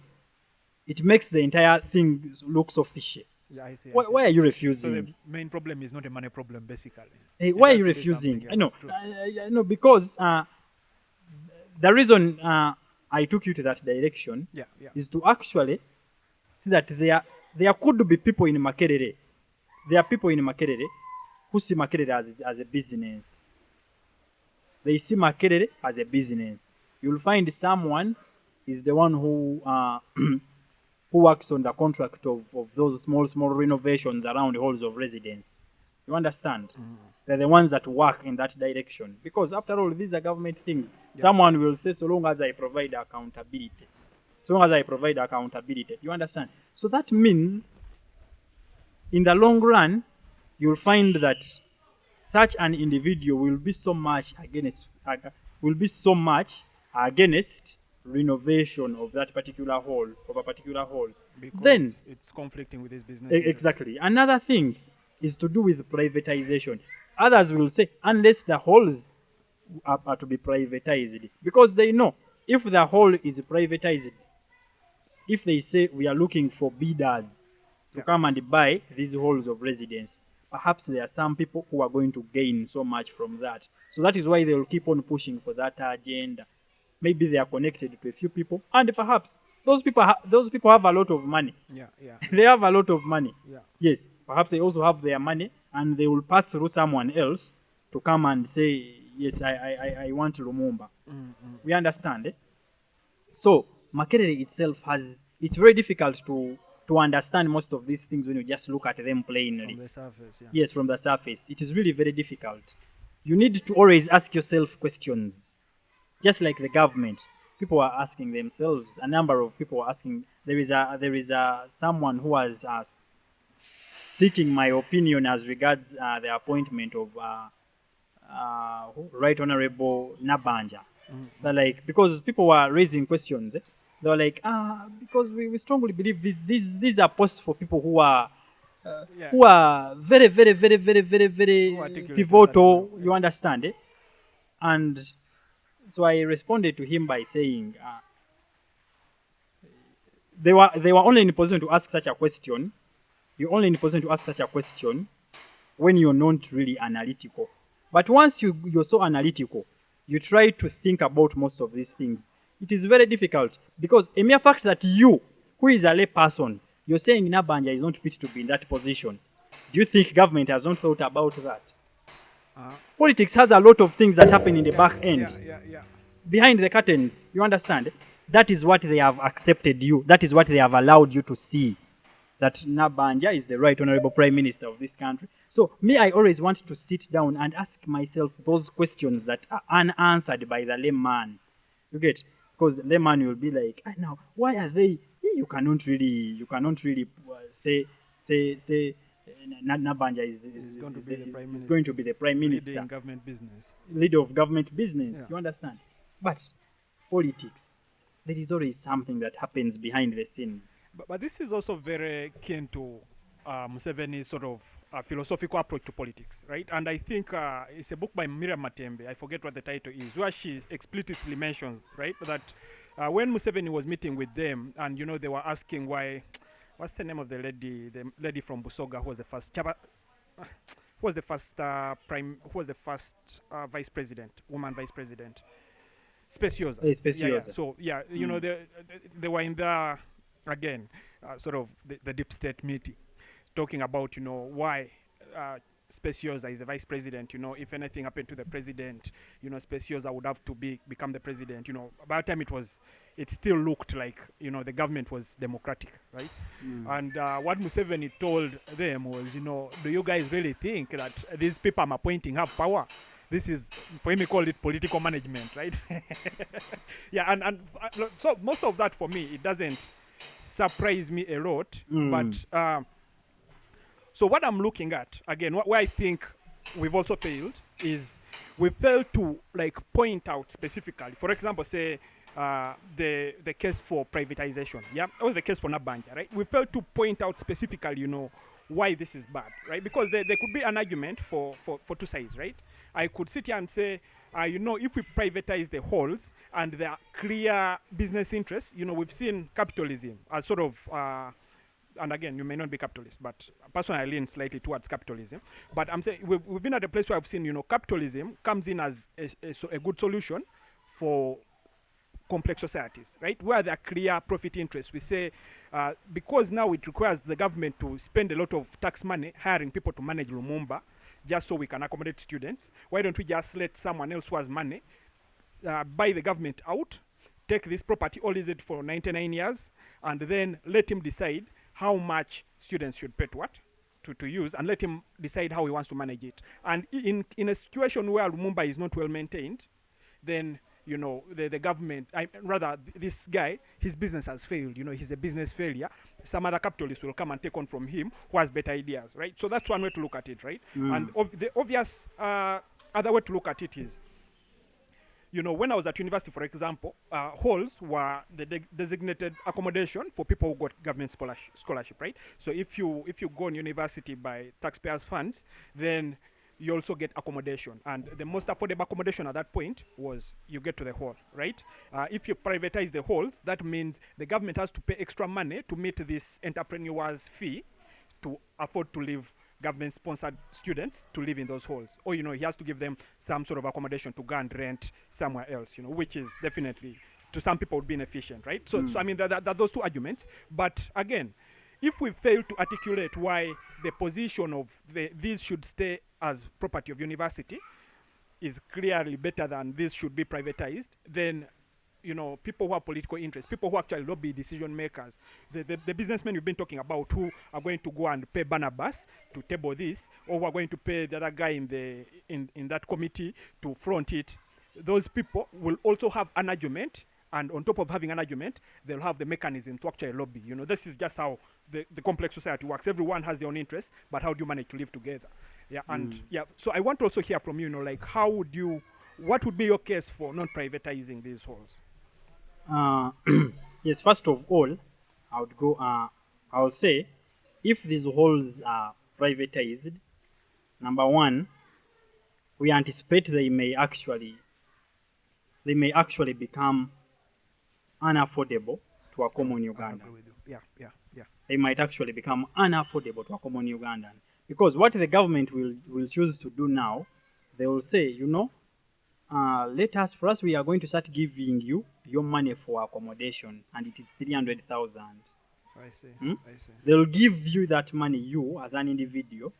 it makes the entire thing look so fishy. Yeah, I see. Why are you refusing? So the main problem is not a money problem, basically. Why are you refusing? I know, because the reason I took you to that direction is to actually see that there could be people in Makerere. There are people in Makerere who see Makerere as a business. They see Makerere as a business. You'll find someone is the one who who works on the contract of those small renovations around halls of residence. You understand? They're the ones that work in that direction. Because after all, these are government things. Someone will say, so long as I provide accountability. So long as I provide accountability. You understand? So that means, in the long run, you'll find that such an individual will be so much against renovation of that particular hall, Because then it's conflicting with his business. Exactly. Another thing is to do with privatization. Others will say, unless the halls are to be privatized, because they know if the hall is privatized, if they say we are looking for bidders to come and buy these halls of residence, perhaps there are some people who are going to gain so much from that. So that is why they will keep on pushing for that agenda. Maybe they are connected to a few people, and perhaps those people have a lot of money. They have a lot of money. Yes, perhaps they also have their money, and they will pass through someone else to come and say, yes, I want Lumumba. We understand, eh? So Makerere itself it's very difficult to understand most of these things when you just look at them plainly. From the surface, Yes, from the surface. It is really very difficult. You need to always ask yourself questions. Just like the government. people are asking themselves. A number of people are asking. There is a someone who was seeking my opinion as regards the appointment of Right Honorable Nabanja. They're like, because people were raising questions, they were like, because we strongly believe these are posts for people who are very, very, very, very, very, very pivotal. You understand, eh? And so I responded to him by saying, they were only in a position to ask such a question. You're only in a position to ask such a question when you're not really analytical. But once you're so analytical, you try to think about most of these things. It is very difficult because a mere fact that you, who is a lay person, you're saying Nabanja is not fit to be in that position. Do you think government has not thought about that? Politics has a lot of things that happen in the back end. Behind the curtains, you understand? That is what they have accepted you. That is what they have allowed you to see. That Nabanja is the right honorable prime minister of this country. So me, I always want to sit down and ask myself those questions that are unanswered by the layman. You get? Because layman will be like, now, why are they? You cannot really say Nabanja is going to be the prime minister. Leading government business. Leader of government business. You understand? But politics, there is always something that happens behind the scenes. But this is also very keen to Museveni's sort of philosophical approach to politics, right? And I think it's a book by Miriam Matembe, I forget what the title is, where she explicitly mentions, right, that when Museveni was meeting with them and, they were asking why, what's the name of the lady from Busoga who was the first, who was the first vice president, woman vice president? Speciosa. Speciosa. So, they were in there, again, sort of the deep state meeting, talking about, why Speciosa is the vice president. If anything happened to the president, Speciosa would have to become the president. By the time it still looked like, the government was democratic, right? And what Museveni told them was, do you guys really think that these people I'm appointing have power? This is, for him, he called it political management, right? and so most of that for me, it doesn't surprise me a lot. But so what I'm looking at, again, where I think we've also failed is we failed to point out specifically, for example, say the case for privatization, or the case for Nabanja, right? We failed to point out specifically, why this is bad, right? Because there could be an argument for two sides, right? I could sit here and say, if we privatize the halls and there are clear business interests, we've seen capitalism as sort of, and again, you may not be capitalist, but personally I lean slightly towards capitalism. But I'm saying we've been at a place where I've seen, capitalism comes in as a good solution for complex societies, right? Where there are clear profit interests. We say, because now it requires the government to spend a lot of tax money hiring people to manage Lumumba, just so we can accommodate students. Why don't we just let someone else who has money buy the government out, take this property, all is it for 99 years, and then let him decide how much students should pay to use, and let him decide how he wants to manage it. And in a situation where Lumumba is not well maintained, then the government, this guy, his business has failed. He's a business failure. Some other capitalists will come and take on from him who has better ideas, right? So that's one way to look at it, right? And the obvious other way to look at it is, when I was at university, for example, halls were the designated accommodation for people who got government scholarship, right? So if you go on university by taxpayers' funds, then you also get accommodation. And the most affordable accommodation at that point was you get to the hall, right? If you privatize the halls, that means the government has to pay extra money to meet this entrepreneur's fee to afford to live government-sponsored students to live in those halls. Or, he has to give them some sort of accommodation to go and rent somewhere else, which is definitely, to some people, would be inefficient, right? So I mean, there are those two arguments. But again, if we fail to articulate why the position of these should stay as property of university is clearly better than this should be privatized, then people who have political interests, people who actually lobby decision makers, the businessmen you've been talking about who are going to go and pay Barnabas to table this, or who are going to pay the other guy in that committee to front it, those people will also have an argument And on top of having an argument, they'll have the mechanism to actually lobby. This is just how the complex society works. Everyone has their own interests, but how do you manage to live together? Yeah, and so I want to also hear from you, like what would be your case for not privatizing these halls? Yes, first of all, I would say, if these halls are privatized, number one, we anticipate they may actually become unaffordable to a common Ugandan. Yeah. They might actually become unaffordable to a common Ugandan. Because what the government will choose to do now, they will say, for us, we are going to start giving you your money for accommodation, and it is 300,000. I see. They will give you that money, you as an individual.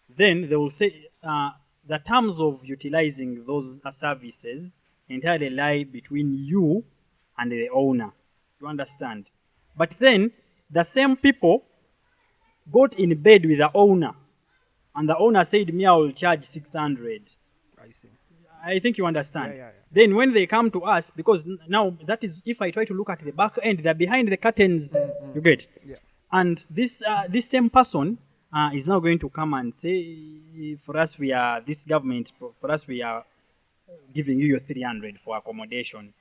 Then they will say the terms of utilizing those services entirely lie between you and the owner. You understand? But then the same people got in bed with the owner, and the owner said, "Me, I will charge 600." I see. I think you understand. Yeah. Then when they come to us, because now that is, if I try to look at the back end, they're behind the curtains. You get? Yeah. And this same person is now going to come and say, for us, we are this government. For us, we are giving you your 300 for accommodation.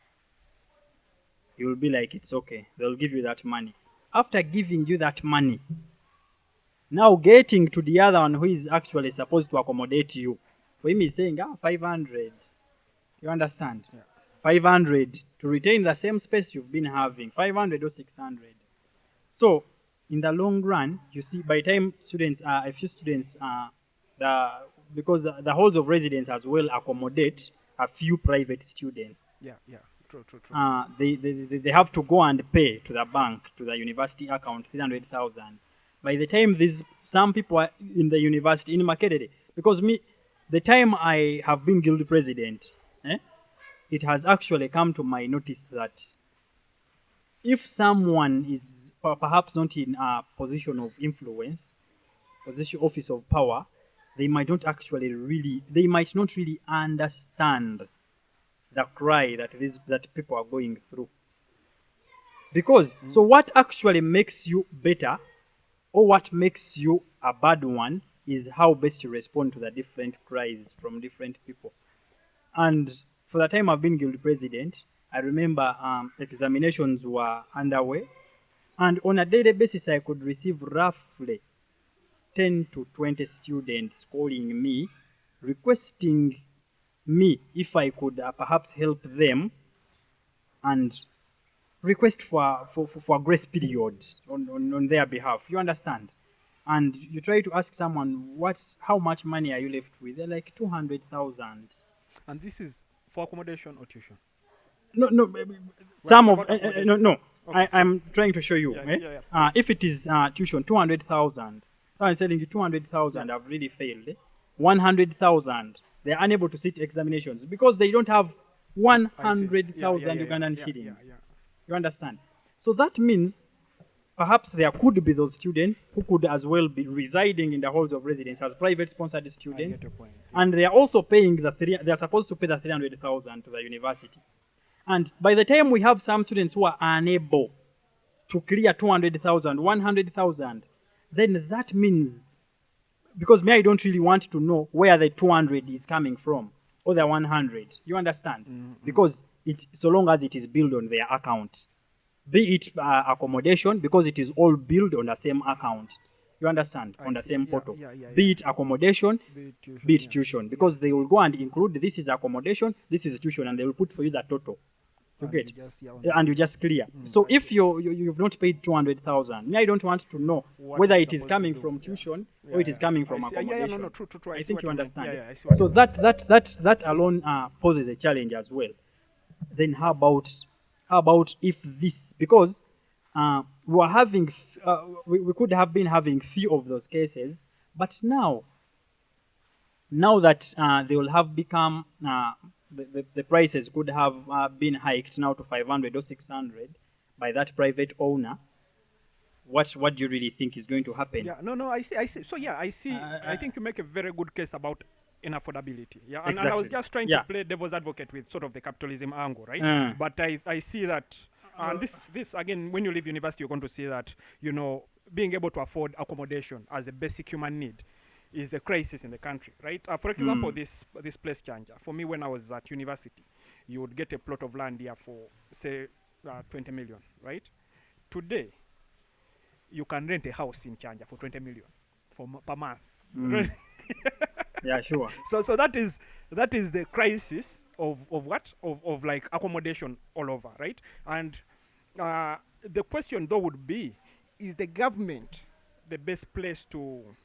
You will be like, it's okay. They'll give you that money. After giving you that money, now getting to the other one who is actually supposed to accommodate you, for him he's saying, 500. You understand? Yeah. 500 to retain the same space you've been having, 500 or 600. So, in the long run, you see, by the time because the halls of residence as well accommodate a few private students. Yeah. True. They have to go and pay to the bank, to the university account, 300,000. By the time some people are in the university, in Makerere, because the time I have been guild president, it has actually come to my notice that if someone is perhaps not in a position of influence, office of power, they might not really understand the cry that people are going through. Because, so what actually makes you better, or what makes you a bad one, is how best you respond to the different cries from different people. And for the time I've been guild president, I remember examinations were underway, and on a daily basis I could receive roughly 10 to 20 students calling me, requesting me if I could perhaps help them and request for a grace period on their behalf. You understand? And you try to ask someone, how much money are you left with? They're like 200,000. And this is for accommodation or tuition? No. No. Okay, I'm trying to show you. If it is tuition, 200,000. So I'm telling you 200,000 have really failed. 100,000. They're unable to sit examinations because they don't have 100,000 Ugandan shillings. You understand? So that means perhaps there could be those students who could as well be residing in the halls of residence as private sponsored students. I get your point. And they are also paying they're supposed to pay the 300,000 to the university. And by the time we have some students who are unable to clear 200,000, 100,000, then that means, because I don't really want to know where the 200 is coming from or the 100. You understand? Mm-hmm. Because so long as it is billed on their account, be it accommodation, because it is all billed on the same account. You understand? On the same portal. Be it accommodation, be it tuition, because they will go and include this is accommodation, this is tuition, and they will put for you the total. And you just clear. So if you've not paid 200,000, I don't want to know whether it is coming from tuition or it is coming from accommodation. True. I think you understand. So that alone poses a challenge as well. Then how about if this, because we could have been having few of those cases, but now that they will have become the prices could have been hiked now to 500 or 600 by that private owner. What do you really think is going to happen? I see. So I see. I think you make a very good case about in affordability. Yeah, and I was Exactly. just trying to play devil's advocate with sort of the capitalism angle, right? But I see that, and this again, when you leave university, you're going to see that, you know, being able to afford accommodation as a basic human need is a crisis in the country, right? For example, this place changer. For me, when I was at university, you would get a plot of land here for, say, 20 million, right? Today, you can rent a house in Chanja for 20 million per month. Yeah, sure. So that is the crisis of what? Of like accommodation all over, right? And the question though would be, is the government the best place to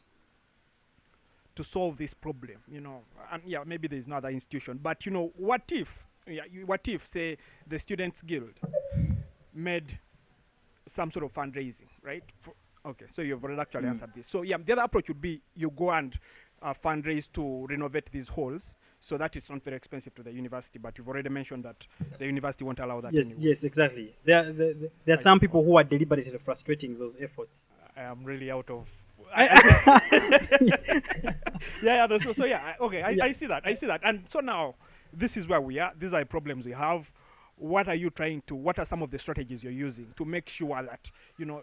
solve this problem? You know, and yeah, maybe there is no other institution, but you know, what if say the Students Guild made some sort of fundraising, right? Okay, so you've already actually answered this. So yeah, the other approach would be you go and fundraise to renovate these halls, so that is not very expensive to the university, but you've already mentioned that the university won't allow that. Yes, anyway. yes, exactly. There are some people who are deliberately frustrating those efforts. I am really out of... So yeah, okay, I see that. And so now, this is where we are. These are the problems we have. What are some of the strategies you're using to make sure that, you know,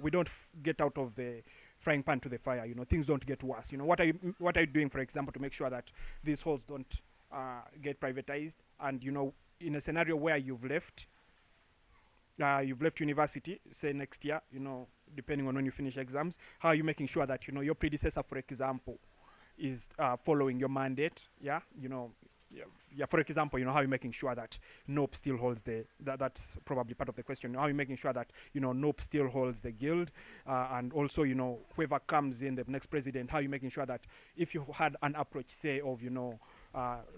we don't get out of the frying pan to the fire, you know, things don't get worse. You know, what are you doing, for example, to make sure that these halls don't get privatized? And, you know, in a scenario where you've left university, say next year, you know, depending on when you finish exams, how are you making sure that, you know, your predecessor, for example, is following your mandate? Yeah, you know, for example, you know, how are you making sure that NOPE still holds that's probably part of the question. How are you making sure that, you know, NOPE still holds the guild? And also, you know, whoever comes in, the next president, how are you making sure that if you had an approach, say, of, you know,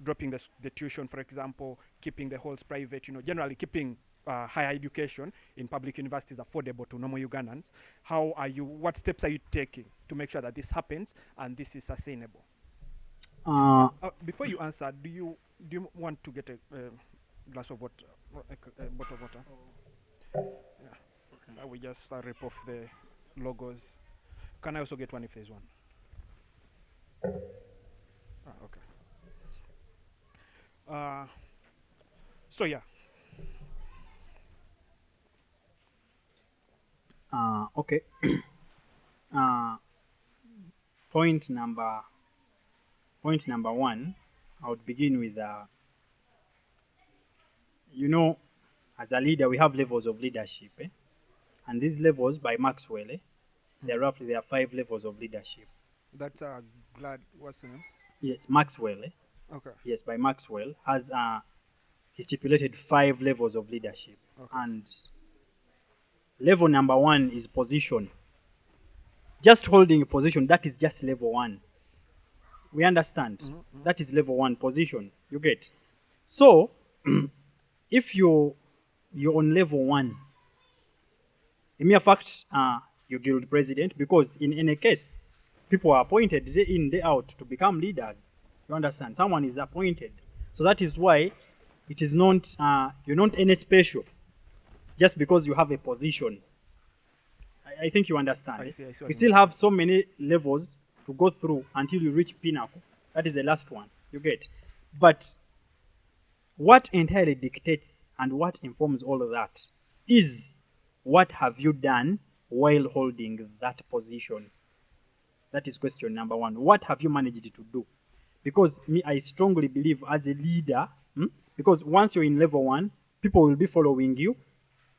dropping the tuition, for example, keeping the halls private, you know, generally keeping higher education in public universities affordable to normal Ugandans, what steps are you taking to make sure that this happens and this is sustainable? Before you answer, do you want to get a glass of water, a bottle of water? Yeah. Okay. We just rip off the logos. Can I also get one if there's one? Okay. So yeah. Okay. Point number one, I would begin with, you know, as a leader, we have levels of leadership. And these levels, by Maxwell, there are 5 levels of leadership. That's what's the name? Yes, Maxwell. Okay. Yes, by Maxwell, has he stipulated 5 levels of leadership. Okay. And level number 1 is position. Just holding a position, that is just level 1. We understand. That is level 1, position. You get. So, if you're on level 1, a mere fact, you're guild president, because in any case, people are appointed day in, day out to become leaders. You understand? Someone is appointed. So that is why it is not, you're not any special just because you have a position. I think you understand. I see we still have so many levels to go through until you reach pinnacle. That is the last one. You get. But what entirely dictates and what informs all of that is what have you done while holding that position? That is question number 1. What have you managed to do? Because I strongly believe as a leader, because once you're in level 1, people will be following you.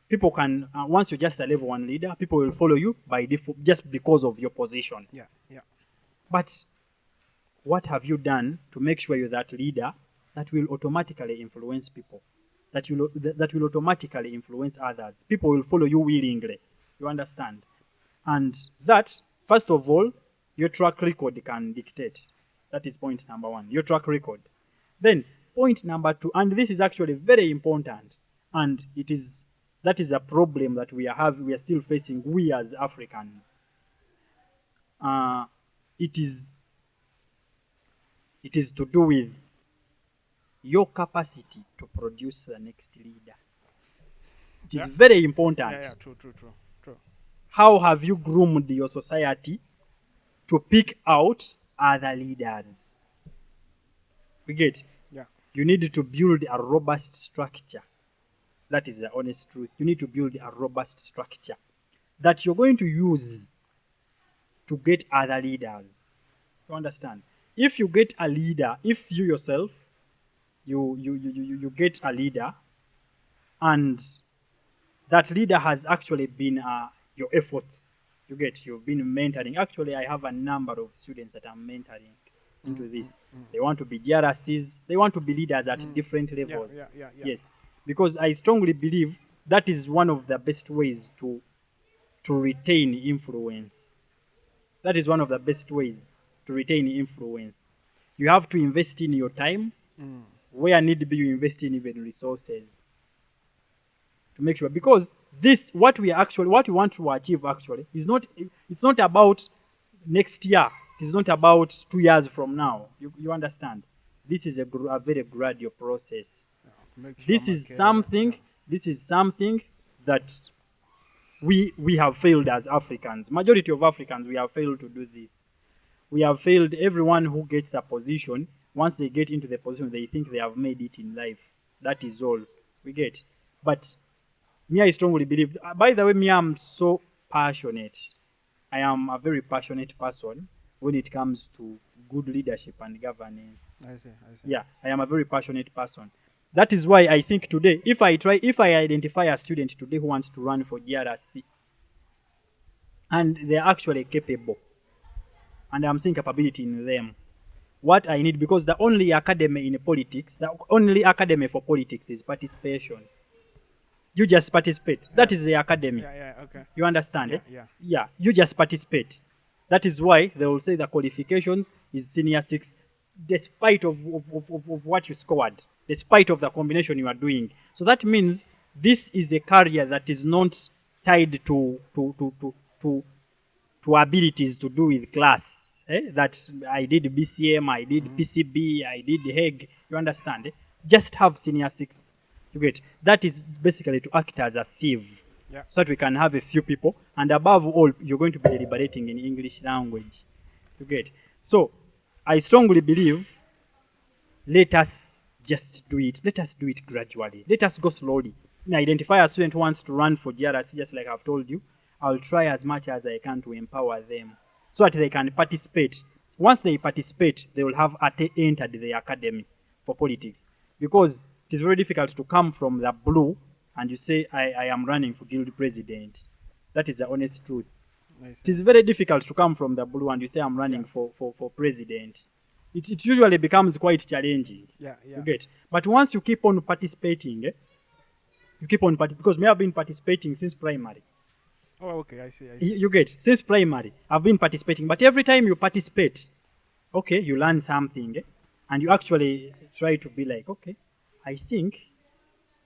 People can, once you're just a level 1 leader, people will follow you by default just because of your position. Yeah. But what have you done to make sure you're that leader that will automatically influence people? That will automatically influence others. People will follow you willingly. You understand? And that, first of all, your track record can dictate. That is point number 1, your track record. Then, point number 2, and this is actually very important, and that is a problem that we are still facing, we as Africans. It is to do with your capacity to produce the next leader. It is very important. Yeah, true. How have you groomed your society to pick out other leaders? We get. Yeah. You need to build a robust structure. That is the honest truth. You need to build a robust structure that you're going to use to get other leaders. You understand? If you get a leader, if you yourself, you get a leader, and that leader has actually been your efforts. You've been mentoring. Actually, I have a number of students that I'm mentoring into this. They want to be DRCs. They want to be leaders at different levels. Yeah. Yes, because I strongly believe that is one of the best ways to retain influence. That is one of the best ways to retain influence. You have to invest in your time. Where need be, you invest in even resources to make sure, because this what we want to achieve actually is not, it's not about next year. It is not about 2 years from now. You understand? This is a very gradual process. This is something that we have failed as Africans. Majority of Africans, we have failed to do this. We have failed. Everyone who gets a position, once they get into the position, they think they have made it in life. That is all we get. But me, I strongly believe. By the way, me, I'm so passionate. I am a very passionate person when it comes to good leadership and governance. I see. Yeah, I am a very passionate person. That is why I think today, if I identify a student today who wants to run for GRC, and they're actually capable, and I'm seeing capability in them, what I need, because the only academy in politics, the only academy for politics is participation. You just participate. Yeah. That is the academy. Yeah, okay. You understand? Yeah. You just participate. That is why they will say the qualifications is senior 6, despite of what you scored, despite of the combination you are doing. So that means this is a career that is not tied to abilities to do with class. That I did BCM, I did PCB, I did Hague. You understand? Just have senior 6. You get. That is basically to act as a sieve. Yeah. So that we can have a few people, and above all, you're going to be deliberating in English language. You get. So I strongly believe, let us just do it. Let us do it gradually. Let us go slowly. Identify a student who wants to run for GRC, just like I've told you. I'll try as much as I can to empower them so that they can participate. Once they participate, they will have entered the academy for politics. Because it is very difficult to come from the blue and you say, I am running for guild president. That is the honest truth. It is very difficult to come from the blue and you say, I'm running for president. It usually becomes quite challenging. Yeah. You get. But once you keep on participating, because me have been participating since primary. Oh, okay, I see. You get. Since primary, I've been participating. But every time you participate, okay, you learn something, and you actually try to be like, okay, I think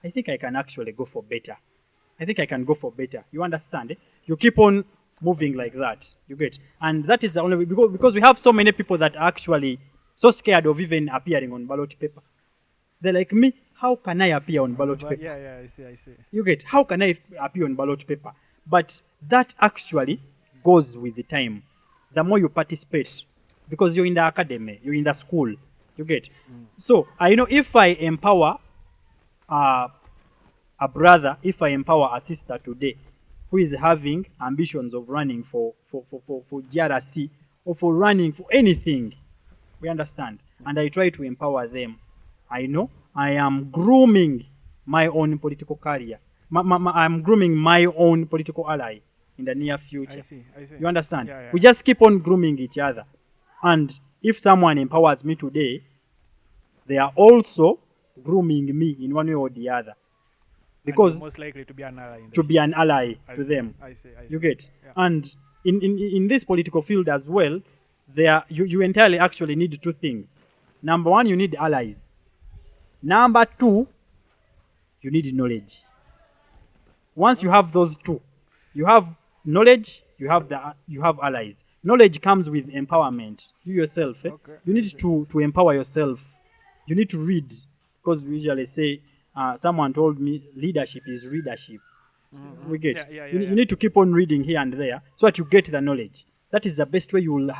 I can actually go for better. I think I can go for better. You understand? You keep on moving like that. You get. And that is the only way, because we have so many people that are actually so scared of even appearing on ballot paper. They're like, me, how can I appear on ballot paper? Yeah, I see. You get. How can I appear on ballot paper? But that actually goes with the time. The more you participate, because you're in the academy, you're in the school, you get. So I know if I empower a brother, if I empower a sister today who is having ambitions of running for GRC or for running for anything, we understand, and I try to empower them, I know I am grooming my own political career. I'm grooming my own political ally in the near future. I see. You understand? Yeah. We just keep on grooming each other. And if someone empowers me today, they are also grooming me in one way or the other. Because you're most likely to be an ally. To them. I see. You get. Yeah. And in this political field as well, you entirely actually need two things. Number one, you need allies. Number two, you need knowledge. Once you have those two, you have knowledge, you have allies. Knowledge comes with empowerment. You yourself, Okay. You need to empower yourself. You need to read, because we usually say, someone told me leadership is readership. We get. You need to keep on reading here and there so that you get the knowledge. That is the best way you'll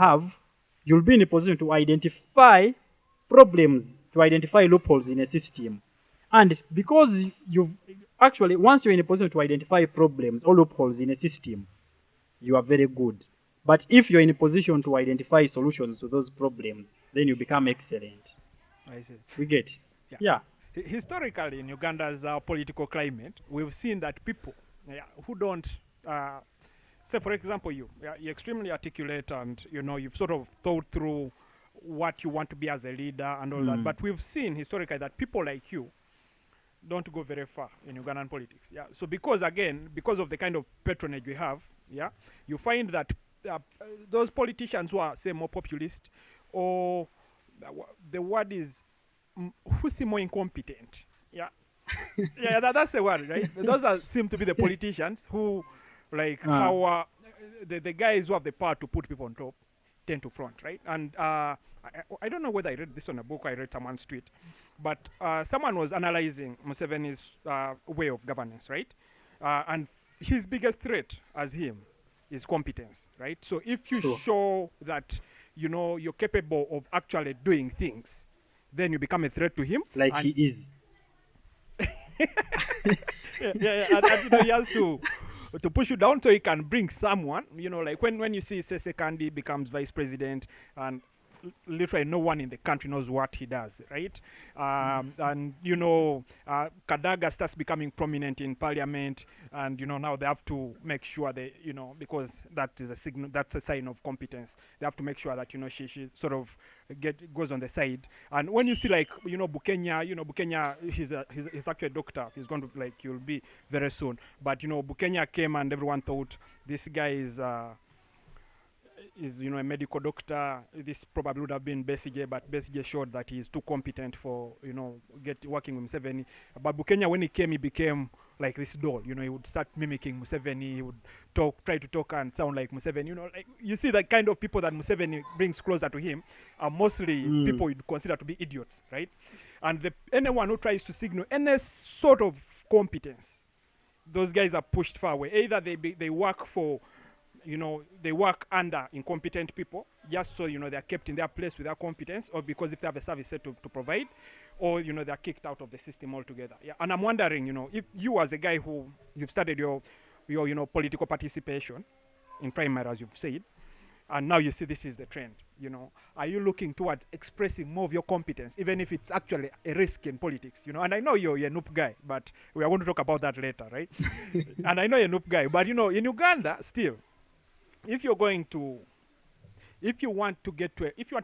be in a position to identify problems to identify loopholes in a system. And because you've actually, once you're in a position to identify problems or loopholes in a system, you are very good. But if you're in a position to identify solutions to those problems, then you become excellent. I see. We get? Yeah. Historically, in Uganda's political climate, we've seen that people who don't, say, for example, you're extremely articulate and, you've sort of thought through what you want to be as a leader and all that. But we've seen historically that people like you don't go very far in Ugandan politics. Yeah. So because of the kind of patronage we have, you find that those politicians who are, say, more populist, or the word is who seem more incompetent. Yeah. That's the word, right? Those seem to be the politicians who, like, how the guys who have the power to put people on top tend to front, right? And I don't know whether I read this on a book or I read someone's tweet, but someone was analyzing Museveni's way of governance, right? And his biggest threat as him is competence, right? So if you show that, you're capable of actually doing things, then you become a threat to him. Like he is. And he has to push you down so he can bring someone, like when you see Sese Kandi becomes vice president and literally no one in the country knows what he does, right? And Kadaga starts becoming prominent in parliament, and now they have to make sure they, because that is a signal, that's a sign of competence. They have to make sure that she sort of goes on the side. And when you see, like, Bukenya, he's actually a doctor. He's going to, like, he'll be very soon. But Bukenya came and everyone thought this guy is a medical doctor. This probably would have been Besigye, but Besigye showed that he's too competent for working with Museveni. But Bukenya, when he came, he became like this doll. He would start mimicking Museveni. He would try to talk and sound like Museveni. Like, you see the kind of people that Museveni brings closer to him are mostly people you'd consider to be idiots, right? And anyone who tries to signal any sort of competence, those guys are pushed far away. Either they work for, they work under incompetent people, just so, they're kept in their place with their competence, or because if they have a service set to provide, or, they're kicked out of the system altogether. Yeah. And I'm wondering, if you, as a guy who, you've started your political participation in primary, as you've said, and now you see this is the trend, are you looking towards expressing more of your competence, even if it's actually a risk in politics, And I know you're a noob guy, but we are going to talk about that later, right? And I know you're a noob guy, but, in Uganda, still, if you want to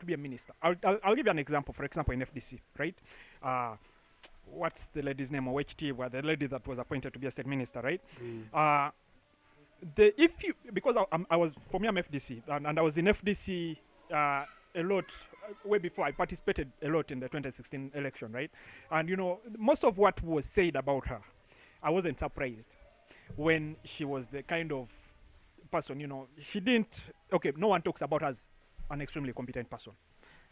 be a minister, I'll give you an example. For example, in FDC, right? What's the lady's name? OHT, the lady that was appointed to be a state minister, right? Because I'm FDC, and I was in FDC a lot way before. I participated a lot in the 2016 election, right? And most of what was said about her, I wasn't surprised when she was the kind of person, she didn't, no one talks about her as an extremely competent person.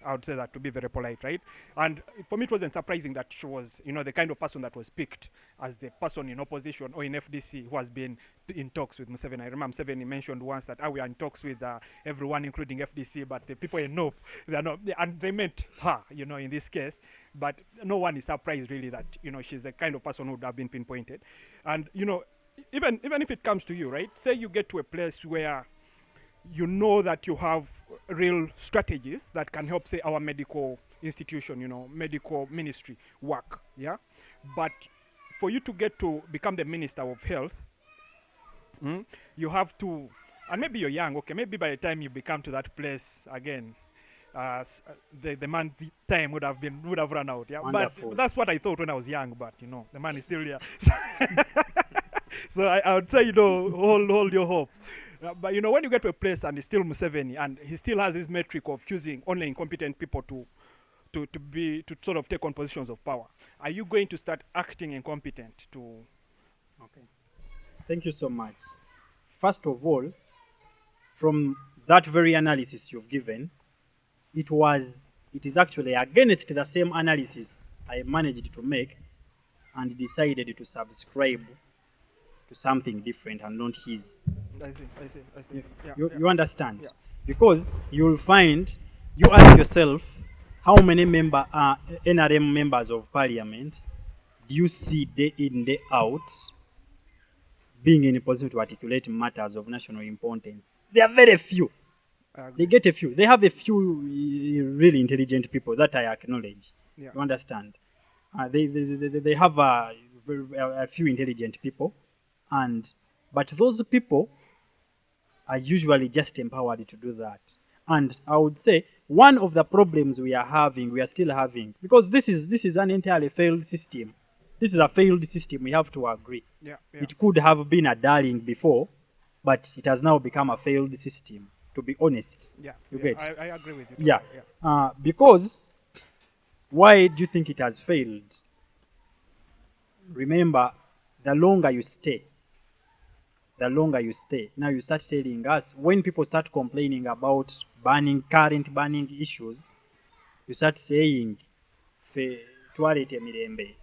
I would say that, to be very polite, right? And for me, it wasn't surprising that she was, the kind of person that was picked as the person in opposition or in FDC who has been in talks with Museveni. I remember Museveni mentioned once that we are in talks with everyone, including FDC, but the people in NOP, they are not, and they meant her, in this case. But no one is surprised, really, that, she's the kind of person who would have been pinpointed. And, even if it comes to you, right? Say you get to a place where that you have real strategies that can help, say, our medical institution, medical ministry work, yeah? But for you to get to become the Minister of Health, you have to, and maybe you're young, maybe by the time you become to that place again, the man's time would have run out, yeah? Wonderful. But that's what I thought when I was young, but, the man is still here. So I would say, hold your hope. But, when you get to a place and it's still Museveni, and he still has his metric of choosing only incompetent people to sort of take on positions of power, are you going to start acting incompetent to... Okay. Thank you so much. First of all, from that very analysis you've given, it is actually against the same analysis I managed to make and decided to subscribe to something different and not his. I see. You understand? Yeah. Because you'll find, you ask yourself, how many NRM members of parliament do you see day in, day out being in a position to articulate matters of national importance? There are very few. They get a few. They have a few really intelligent people that I acknowledge. Yeah. You understand? They have a few intelligent people, but those people are usually just empowered to do that. And I would say one of the problems we are still having, because this is an entirely failed system. This is a failed system, we have to agree. Yeah. It could have been a darling before, but it has now become a failed system, to be honest. Yeah. You get? I agree with you. Yeah. Because why do you think it has failed? Remember, the longer you stay, now you start telling us, when people start complaining about current banning issues, you start saying, Tuarete Mirembe.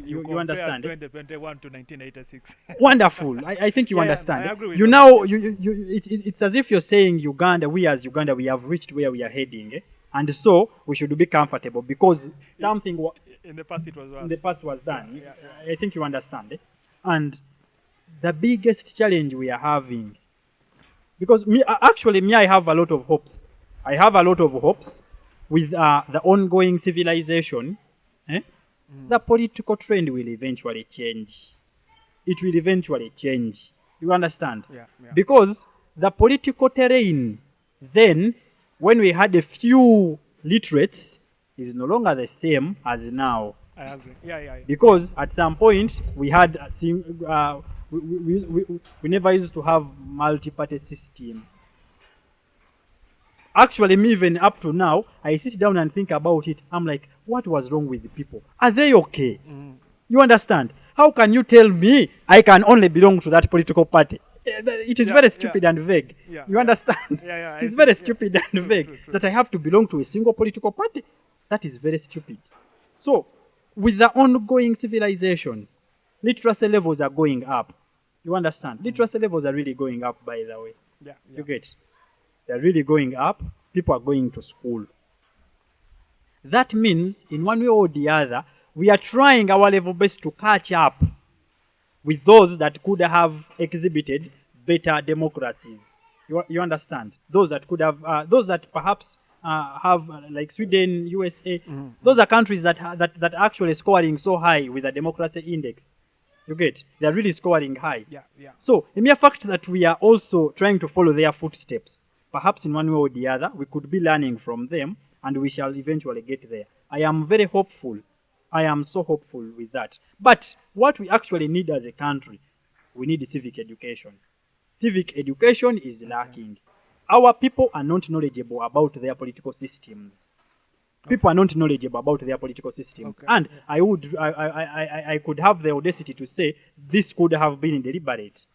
You understand? 2021 to 1986. Wonderful. I think you understand. I agree with you. Now, it's as if you're saying Uganda, we have reached where we are heading. And so, we should be comfortable because something in the past it was worse. In the past was done. I think you understand. And the biggest challenge we are having, because I have a lot of hopes. I have a lot of hopes with the ongoing civilization. The political trend will eventually change. It will eventually change. You understand? Yeah. Because the political terrain then, when we had a few literates, is no longer the same as now. I agree. Yeah. Because at some point we had we never used to have multi-party system. Actually, me even up to now, I sit down and think about it. I'm like, what was wrong with the people? Are they okay? You understand? How can you tell me I can only belong to that political party? It is very stupid and vague. You understand? It's very stupid and vague true. that I have to belong to a single political party. That is very stupid. So, with the ongoing civilization, literacy levels are going up. You understand? Literacy levels are really going up, by the way. You get? They're really going up. People are going to school. That means, in one way or the other, we are trying our level best to catch up with those that could have exhibited better democracies. You understand? Those that could have, those that perhaps have, like Sweden, USA, those are countries that are actually scoring so high with the democracy index. You get? They are really scoring high. So, the mere fact that we are also trying to follow their footsteps, perhaps in one way or the other, we could be learning from them, and we shall eventually get there. I am very hopeful. I am so hopeful with that. But what we actually need as a country, we need civic education. Civic education is lacking. Our people are not knowledgeable about their political systems. People are not knowledgeable about their political systems. And I could have the audacity to say this could have been deliberate.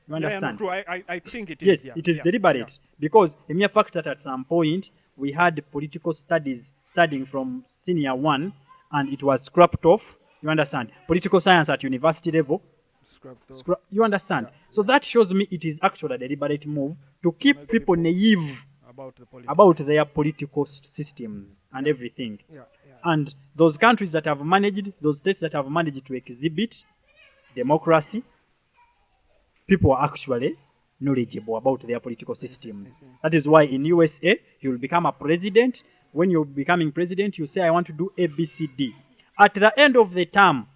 You understand? True. I think it is. Yes, it is deliberate. Because the mere fact that at some point we had political studies studying from senior 1 and it was scrapped off. You understand? Political science at university level. You understand? So that shows me it is actually a deliberate move to keep people naive about their political systems and everything. And those countries that have managed, those states that have managed to exhibit democracy, people are actually knowledgeable about their political systems. That is why in USA, you'll become a president. When you're becoming president, you say, I want to do A, B, C, D. At the end of the term,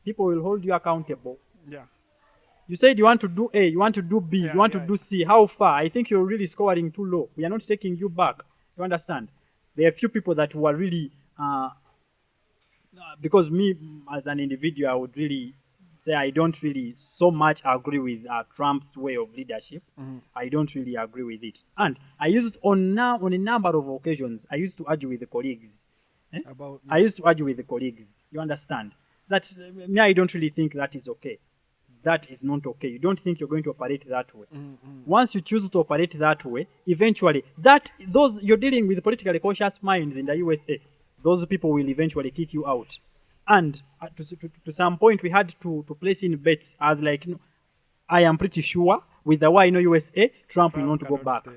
people will hold you accountable. You said you want to do A, you want to do B, you want to do C. How far? I think you're really scoring too low. We are not taking you back. You understand? There are few people that were really, because me as an individual, I would really say I don't really so much agree with Trump's way of leadership. I don't really agree with it. And I used on a number of occasions, I used to argue with the colleagues. I used to argue with the colleagues. You understand? That me, I don't really think that is okay. That is not okay. You don't think you're going to operate that way. Once you choose to operate that way, eventually, those you're dealing with politically conscious minds in the USA, those people will eventually kick you out. And to some point, we had to place in bets as like, I am pretty sure with the why USA, Trump will want to go back.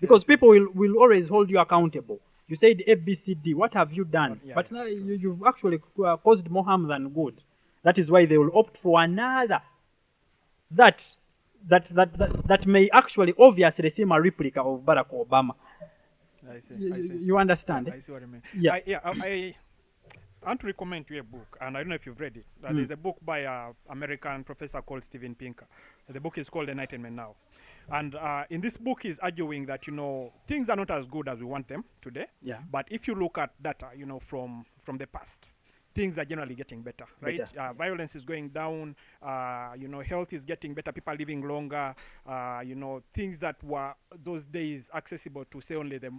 Because people will always hold you accountable. You said ABCD. What have you done? Yeah, But yeah, now you've actually caused more harm than good. That is why they will opt for another that may actually obviously seem a replica of Barack Obama. I see. I see. You understand? Yeah, I see what you mean. Yeah. I want to recommend you a book, and I don't know if you've read it. There's a book by an American professor called Steven Pinker. The book is called Enlightenment Now. And in this book, he's arguing that, things are not as good as we want them today. Yeah. But if you look at data, from the past, things are generally getting better, right? Better. Violence is going down, health is getting better, people are living longer, things that were those days accessible to, say, only the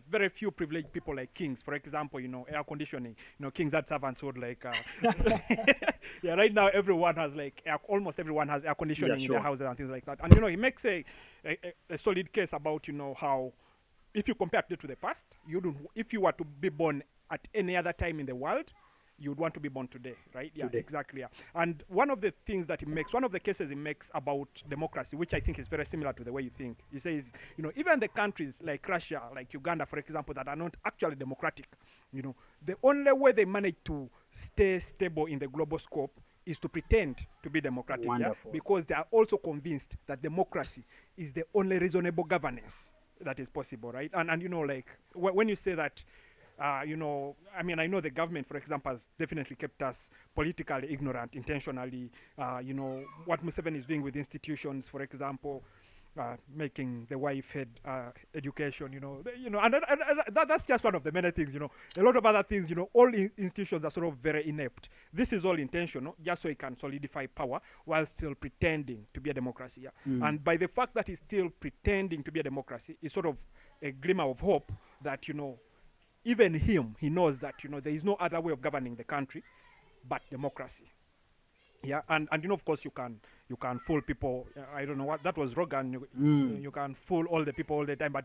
very few privileged people like kings, for example, air conditioning, kings had servants who would like, yeah, right now everyone has like, almost everyone has air conditioning in their houses and things like that. And, he makes a solid case about, how, if you compare it to the past, if you were to be born at any other time in the world, you'd want to be born today, right? Yeah, today. Exactly. Yeah. And one of the things that one of the cases he makes about democracy, which I think is very similar to the way you think, he says, even the countries like Russia, like Uganda, for example, that are not actually democratic, the only way they manage to stay stable in the global scope is to pretend to be democratic. Wonderful. Yeah? Because they are also convinced that democracy is the only reasonable governance that is possible, right? And like, when you say that, I know the government, for example, has definitely kept us politically ignorant intentionally. What Museveni is doing with institutions, for example, making the wife head education, and that's just one of the many things, A lot of other things, all institutions are sort of very inept. This is all intentional, just so it can solidify power while still pretending to be a democracy. Yeah? And by the fact that it's still pretending to be a democracy, it's sort of a glimmer of hope that, even he knows that, there is no other way of governing the country but democracy. Yeah, and of course you can fool people. I don't know what that was, Rogan. You can fool all the people all the time, but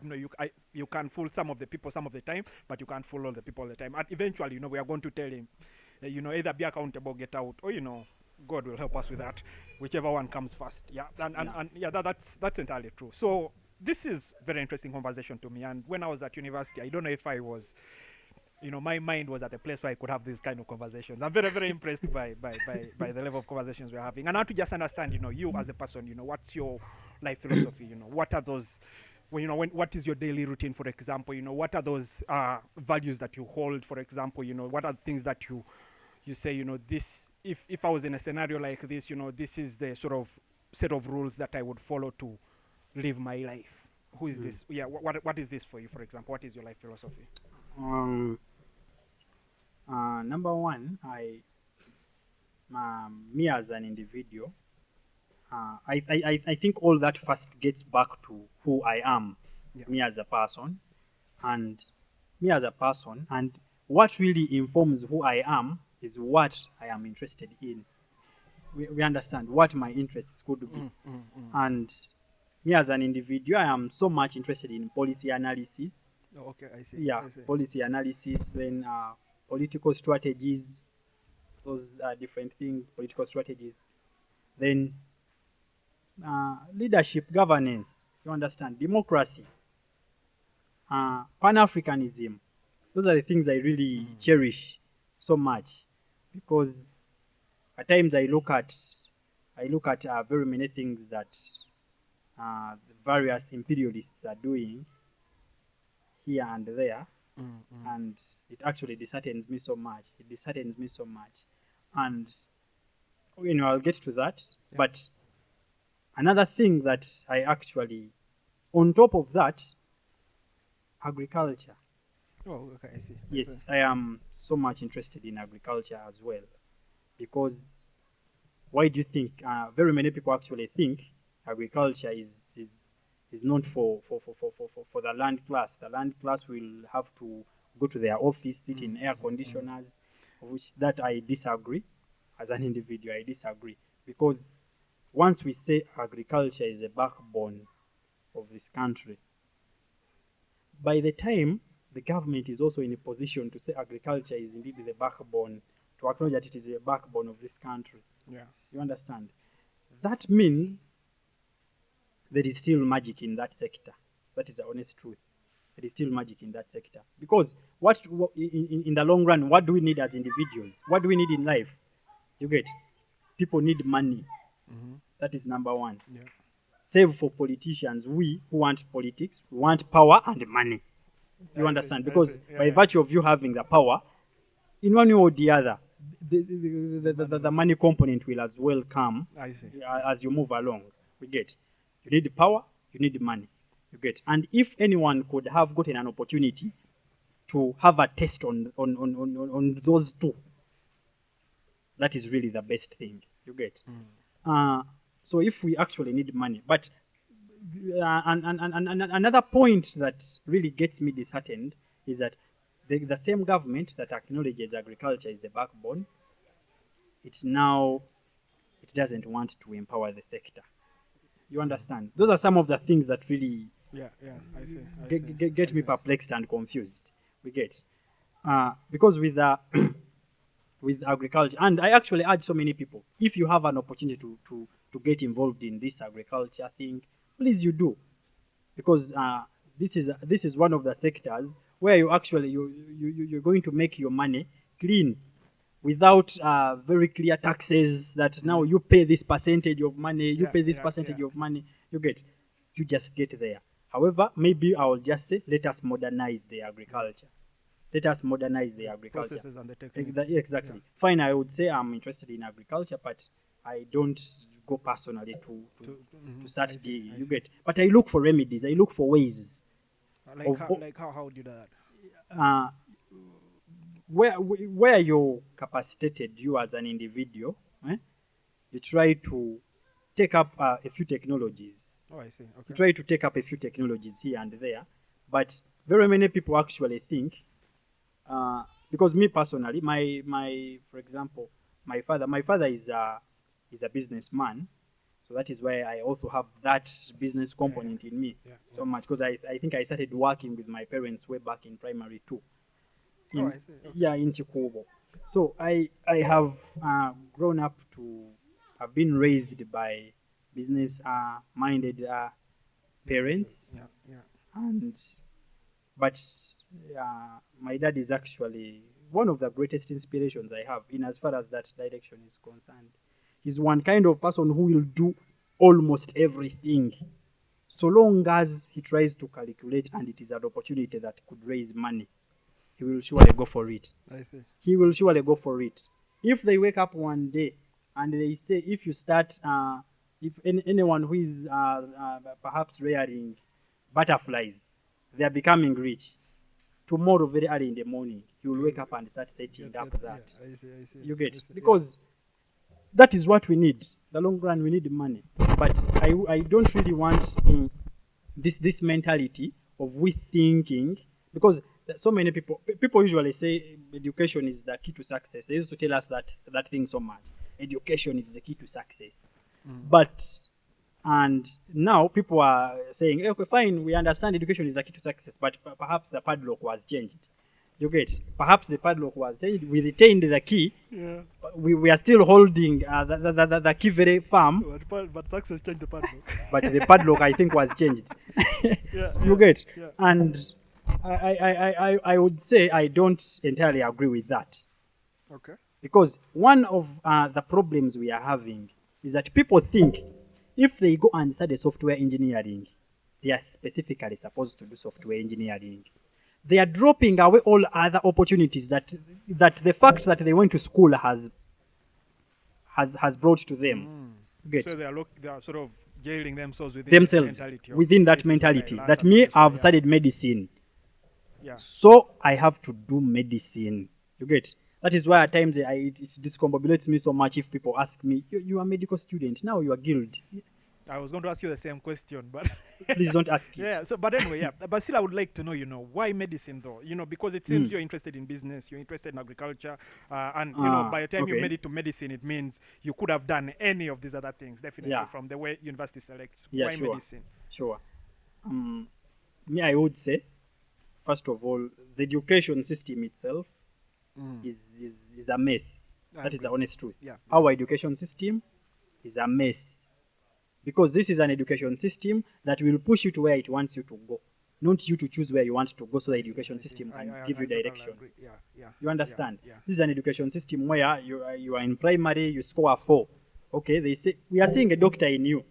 you can fool some of the people some of the time, but you can't fool all the people all the time. And eventually, we are going to tell him, either be accountable, get out, or God will help us with that, whichever one comes first. Yeah, and that's entirely true. So this is very interesting conversation to me. And when I was at university, I don't know if I was, my mind was at a place where I could have these kind of conversations. I'm very, very impressed by the level of conversations we're having. And I want to just understand, you as a person, what's your life philosophy? What are those, what is your daily routine, for example? What are those values that you hold, for example? What are the things that you say, this, if I was in a scenario like this, this is the sort of set of rules that I would follow to live my life. Who is this? Yeah, what is this for you, for example? What is your life philosophy? Number one, me as an individual, I think all that first gets back to who I am, me as a person, and what really informs who I am is what I am interested in. We understand what my interests could be. And me as an individual, I am so much interested in policy analysis. Oh, okay, I see. Yeah, I see. policy analysis, then political strategies, those different things, political strategies. Then leadership, governance, you understand, democracy, Pan-Africanism. Those are the things I really cherish so much, because at times I look at very many things that the various imperialists are doing here and there, and it actually disheartens me so much. And I'll get to that. Yeah. But another thing that I actually, on top of that, agriculture. Oh, okay, I see. Yes, I am so much interested in agriculture as well, because why do you think very many people actually think agriculture is not for the land class? The land class will have to go to their office, sit in air conditioners, which that I disagree. As an individual, I disagree, because once we say agriculture is a backbone of this country, by the time the government is also in a position to say agriculture is indeed the backbone, to acknowledge that it is a backbone of this country. Yeah. You understand? That means there is still magic in that sector. That is the honest truth. There is still magic in that sector. Because in the long run, what do we need as individuals? What do we need in life? You get? People need money. That is number one. Yeah. Save for politicians. We who want politics, we want power and money. You understand? Because by virtue of you having the power, in one way or the other, the money component will as well come as you move along. We get. You need power, you need money. You get. And if anyone could have gotten an opportunity to have a test on those two, that is really the best thing. You get. So if we actually need money, but another point that really gets me disheartened is that the same government that acknowledges agriculture is the backbone, it doesn't want to empower the sector. You understand? Those are some of the things that really get me perplexed and confused. We get. Because with with agriculture, and I actually urge so many people, if you have an opportunity to get involved in this agriculture thing, please you do. Because this is one of the sectors where you're going to make your money clean without very clear taxes that now you pay this percentage of money, you pay this percentage of money, you just get there. However, maybe I will just say, let us modernize the agriculture. Let us modernize the agriculture. Processes and the techniques. Exactly. Yeah. Fine, I would say I'm interested in agriculture, but I don't go personally to start digging. You get. But I look for remedies. I look for ways. How would you do that? Where you're capacitated, you as an individual, you try to take up a few technologies. Oh, I see. Okay. You try to take up a few technologies here and there, but very many people actually think, because me personally, for example, my father is a businessman, so that is why I also have that business component in me so much, because I think I started working with my parents way back in primary 2. In Chikubo. So I have grown up to have been raised by business minded parents, but my dad is actually one of the greatest inspirations I have in as far as that direction is concerned. He's one kind of person who will do almost everything so long as he tries to calculate and it is an opportunity that could raise money. He will surely go for it. I see. He will surely go for it. If they wake up one day and they say, if you start, if anyone who is perhaps rearing butterflies, they are becoming rich. Tomorrow, very early in the morning, he will wake up and start setting up that. I see. You get? Because that is what we need. The long run, we need money. But I don't really want this mentality of we thinking, because so many people usually say education is the key to success. They used to tell us that thing so much. Education is the key to success. And now people are saying, okay, fine, we understand education is the key to success, but perhaps the padlock was changed. You get? Perhaps the padlock was changed. We retained the key. Yeah. We are still holding the key very firm. But success changed the padlock. But the padlock, I think, was changed. You get? Yeah. And I would say I don't entirely agree with that. Okay. Because one of the problems we are having is that people think if they go and study software engineering, they are specifically supposed to do software engineering. They are dropping away all other opportunities that the fact that they went to school has brought to them. So they are sort of jailing themselves within that mentality. That me, I've studied medicine. Yeah. So I have to do medicine. You get? That is why at times it discombobulates me so much if people ask me, you are a medical student, now you are guild. I was going to ask you the same question, but please don't ask it. Yeah. So, but anyway, but still, I would like to know, why medicine though? Because it seems you're interested in business, you're interested in agriculture, and by the time you made it to medicine, it means you could have done any of these other things, definitely, from the way university selects. Why medicine? Sure. Me, I would say, first of all, the education system itself is a mess. That is the honest truth. Yeah. Our education system is a mess. Because this is an education system that will push you to where it wants you to go. not you to choose where you want to go so the education system I can give you totally direction. agree. Yeah. You understand? Yeah. This is an education system where you are in primary, you score a 4. Okay, they say, we are seeing a doctor in you.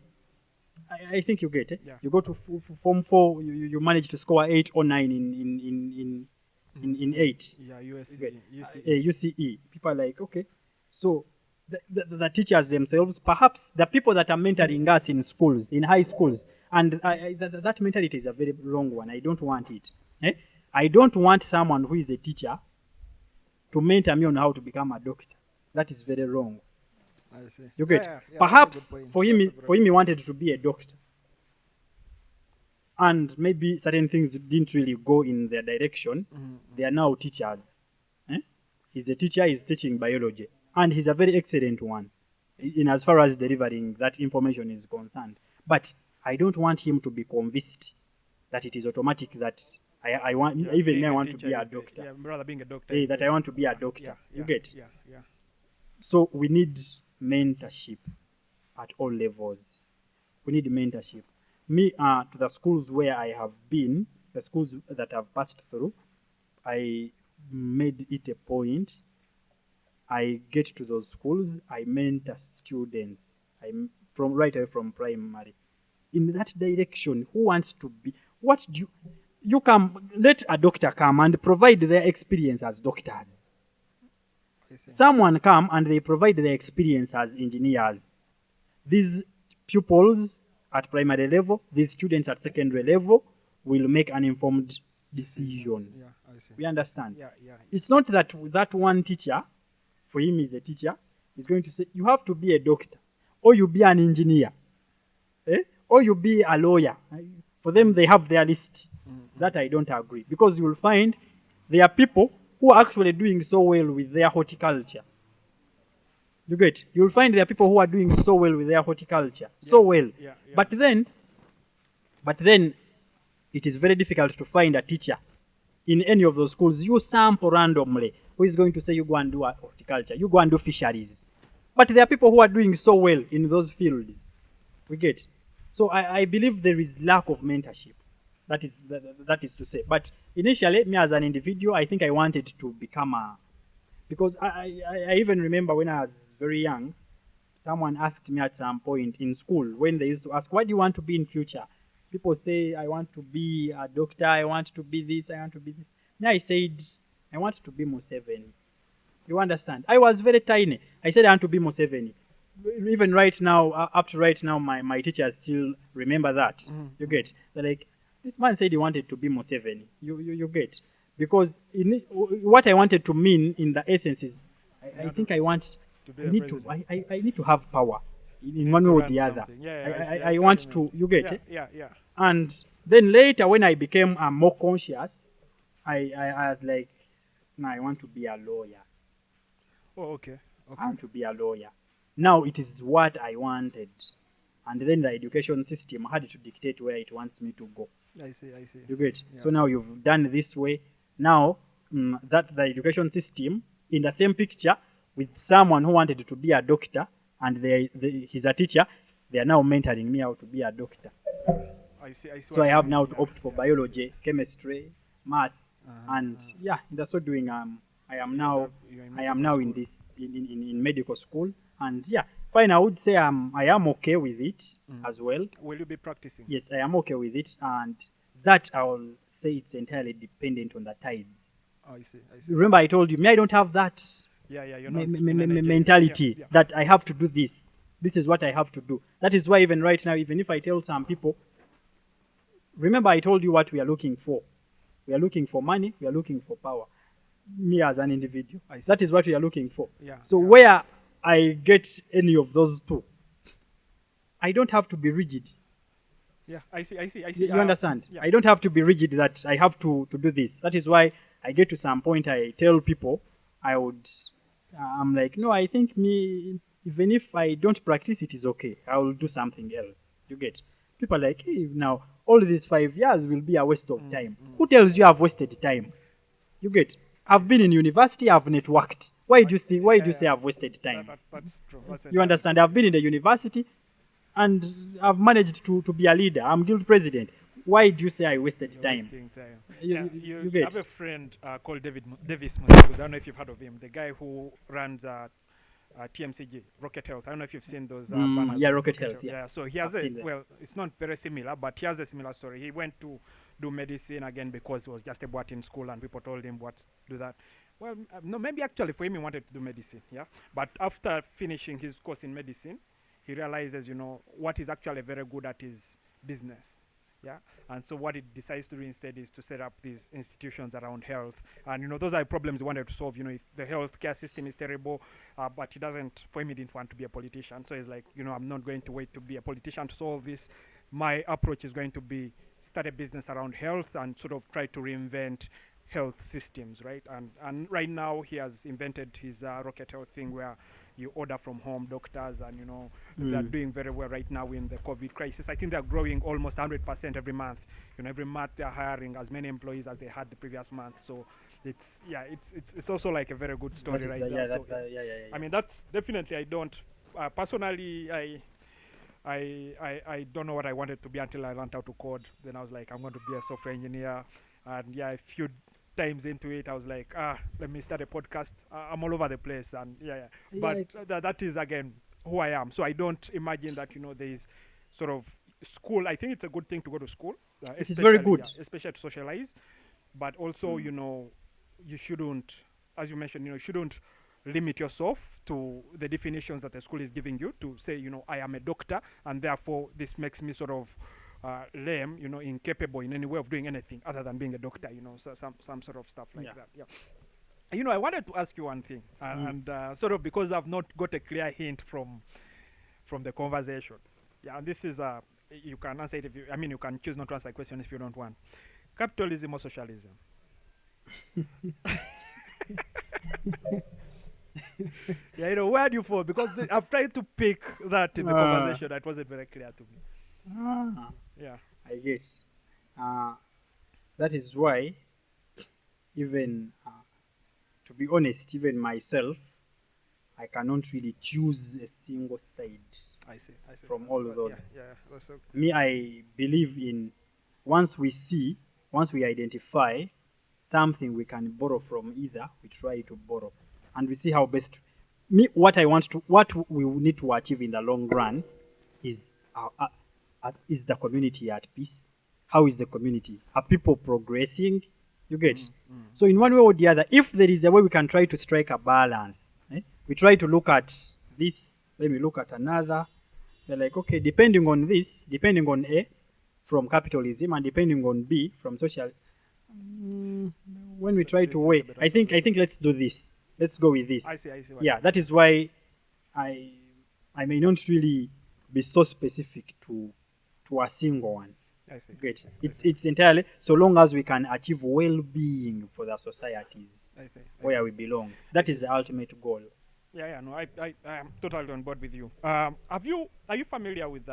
I think you get it. Yeah. You go to form 4, you manage to score 8 or 9 in 8. Yeah, UCE. People are like, okay. So the teachers themselves, perhaps the people that are mentoring us in schools, in high schools, and that mentality is a very wrong one. I don't want it. I don't want someone who is a teacher to mentor me on how to become a doctor. That is very wrong. I see. You get? Yeah, Perhaps for him, he wanted to be a doctor, and maybe certain things didn't really go in their direction. They are now teachers. He's a teacher. He's teaching biology, and he's a very excellent one, in as far as delivering that information is concerned. But I don't want him to be convinced that it is automatic that I want, even I want to be a doctor. Rather being a doctor. That I want to be a doctor. You get? Yeah. So we need mentorship at all levels. We need mentorship. Me, to the schools where I have been, the schools that I've passed through, I made it a point. I get to those schools, I mentor students. From right away from primary. In that direction, who wants to be? What do you come? Let a doctor come and provide their experience as doctors. Someone come and they provide their experience as engineers. These pupils at primary level, these students at secondary level will make an informed decision. Yeah, I see. We understand? Yeah. It's not that that one teacher, for him is a teacher, is going to say, you have to be a doctor, or you be an engineer, or you be a lawyer. For them, they have their list. That I don't agree. Because you will find there are people who are actually doing so well with their horticulture. You get? You'll find there are people who are doing so well with their horticulture. So well. Yeah. But then it is very difficult to find a teacher in any of those schools. You sample randomly who is going to say you go and do horticulture, you go and do fisheries. But there are people who are doing so well in those fields. We get? So I believe there is lack of mentorship. That is to say. But initially, me as an individual, I think I wanted to become because I even remember when I was very young, someone asked me at some point in school, when they used to ask, what do you want to be in future? People say, I want to be a doctor, I want to be this, I want to be this. Me, I said, I want to be Museveni. You understand? I was very tiny. I said I want to be Museveni. Even right now, up to right now, my teachers still remember that. You get? They're like, this man said he wanted to be Museveni. You get? Because what I wanted to mean in the essence is, I think I want, I need to have power in one way or the other. I want to, you get it? Yeah. And then later when I became more conscious, I was like, no, I want to be a lawyer. Oh, okay. I want to be a lawyer. Now it is what I wanted. And then the education system had to dictate where it wants me to go. I see. You get? Yeah. So now you've done this way. Now, that the education system, in the same picture, with someone who wanted to be a doctor, and he's a teacher, they are now mentoring me how to be a doctor. I see. So I have now to opt for biology, chemistry, math, and in the so doing, I am now in medical school, and fine. I would say I am okay with it as well. Will you be practicing? Yes, I am okay with it, and that I will say it's entirely dependent on the tides. Oh, I see. Remember, I told you, I don't have that mentality that I have to do this. This is what I have to do. That is why even right now, even if I tell some people, remember I told you what we are looking for. We are looking for money. We are looking for power. Me as an individual. That is what we are looking for. So where I get any of those two, I don't have to be rigid. Yeah, I see. You understand? I don't have to be rigid that I have to do this. That is why I get to some point I tell people I'm like, no, I think even if I don't practice, it is okay. I will do something else. You get? People are like, hey, now all these 5 years will be a waste of time. Who tells you I've wasted time? You get? I've been in university, I've networked. Why do you say I've wasted time? That's true. You understand? I've been in the university and I've managed to be a leader. I'm guild president. why do you say I wasted You're time? wasting time. You You get. have a friend called Davis Musabus. I don't know if you've heard of him. The guy who runs TMCG, Rocket Health. I don't know if you've seen those banners. Yeah, of Rocket Health. Yeah. Yeah. So he has I've seen them. well, it's not very similar, but he has a similar story. He went to do medicine again because he was just a boy in school and people told him what to do that. Well, no, maybe actually for him he wanted to do medicine. Yeah. But after finishing his course in medicine, he realizes, what he's actually very good at is business. Yeah, and so what it decides to do instead is to set up these institutions around health, and those are problems he wanted to solve. If the healthcare system is terrible, but he doesn't. For him, he didn't want to be a politician, so he's like, I'm not going to wait to be a politician to solve this. My approach is going to be start a business around health and sort of try to reinvent health systems, right? And right now he has invented his Rocket Health thing where you order from home doctors, and they're doing very well right now in the COVID crisis. I think they're growing almost 100% every month. Every month they're hiring as many employees as they had the previous month. So it's also like a very good story right there. I mean, that's definitely, I don't personally, I don't know what I wanted to be until I learned how to code. Then I was like, I'm going to be a software engineer, and a few times into it I was like, let me start a podcast. I'm all over the place, and but that is again who I am. So I don't imagine that there is sort of school. I think it's a good thing to go to school. It's very good, especially to socialize, but also you shouldn't, as you mentioned, you shouldn't limit yourself to the definitions that the school is giving you to say, I am a doctor and therefore this makes me sort of lame, incapable in any way of doing anything other than being a doctor, so some sort of stuff like that. Yeah. I wanted to ask you one thing, and sort of because I've not got a clear hint from the conversation. Yeah, and this is you can answer it if you can choose not to answer the question if you don't want. Capitalism or socialism? Yeah, where do you fall? Because I've tried to pick that in the conversation. That wasn't very clear to me. Yeah, I guess that is why, even to be honest, even myself, I cannot really choose a single side. I see. From all those. Yeah. Me, I believe in once we identify something we can borrow from either, we try to borrow, and we see how best. What we need to achieve in the long run is the community at peace? How is the community? Are people progressing? You get? So in one way or the other, if there is a way we can try to strike a balance, we try to look at this, then we look at another. They're like, okay, depending on A from capitalism and depending on B from social. When we try to weigh, I think let's do this. Let's go with this. I see. Yeah, that is why I may not really be so specific to a single one. I see. Great. It's entirely so long as we can achieve well-being for the societies where we belong. That is the ultimate goal. Yeah. No, I am totally on board with you. Are you familiar with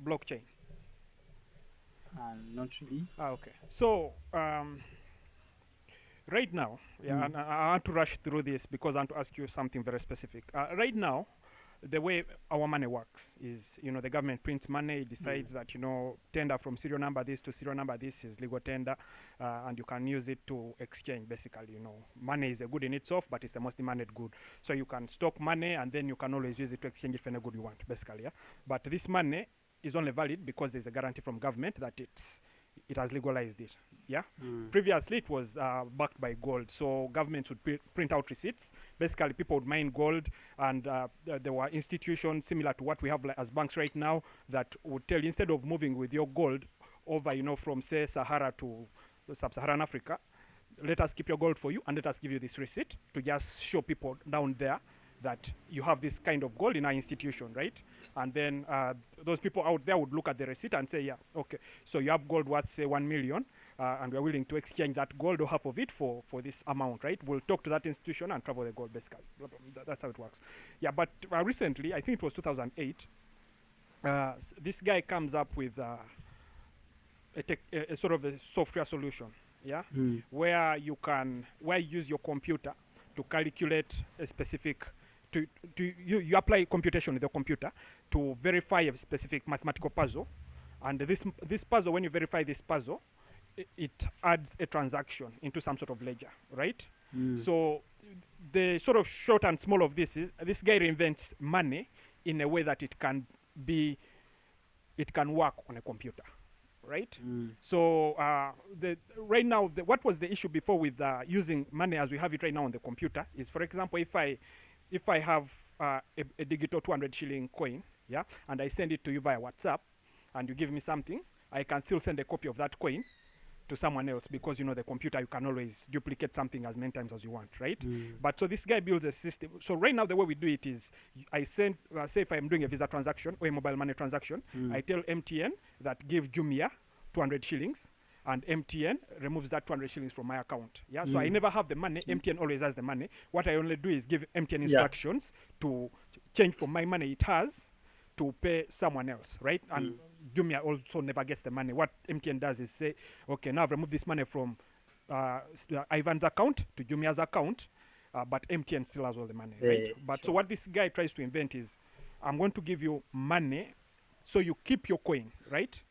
blockchain? Not really. Okay. So right now, and I want to rush through this because I want to ask you something very specific. Right now, the way our money works is, the government prints money, decides that, tender from serial number this to serial number this is legal tender, and you can use it to exchange, basically. Money is a good in itself, but it's the most demanded good. So you can stock money, and then you can always use it to exchange it for any good you want, basically. Yeah? But this money is only valid because there's a guarantee from government that it has legalized it. Yeah. Previously, it was backed by gold, so governments would print out receipts. Basically, people would mine gold, and there were institutions similar to what we have as banks right now that would tell you, instead of moving with your gold over, from say Sahara to sub-Saharan Africa, let us keep your gold for you, and let us give you this receipt to just show people down there that you have this kind of gold in our institution, right? And then those people out there would look at the receipt and say, yeah, okay, so you have gold worth, say, 1 million, and we're willing to exchange that gold or half of it for this amount, right? We'll talk to that institution and travel the gold, basically. That's how it works. Yeah, but recently, I think it was 2008, this guy comes up with a sort of a software solution, yeah, where you use your computer to calculate a specific, you apply computation with your computer to verify a specific mathematical puzzle, And this puzzle, when you verify this puzzle, it adds a transaction into some sort of ledger, right? So the sort of short and small of this is this guy reinvents money in a way that it can work on a computer, right? So right now, what was the issue before with using money as we have it right now on the computer is, for example, if I have a digital 200 shilling coin, yeah, and I send it to you via WhatsApp, and you give me something, I can still send a copy of that coin to someone else, because the computer, you can always duplicate something as many times as you want, right? But so this guy builds a system. So right now the way we do it is I send, say if I'm doing a Visa transaction or a mobile money transaction, I tell MTN that give Jumia 200 shillings, and MTN removes that 200 shillings from my account. Yeah, so I never have the money. MTN always has the money. What I only do is give MTN instructions to change from my money it has to pay someone else, right? And Jumia also never gets the money. What MTN does is say, okay, now I've removed this money from Ivan's account to Jumia's account, but MTN still has all the money, right? But so what this guy tries to invent is, I'm going to give you money, so you keep your coin, right?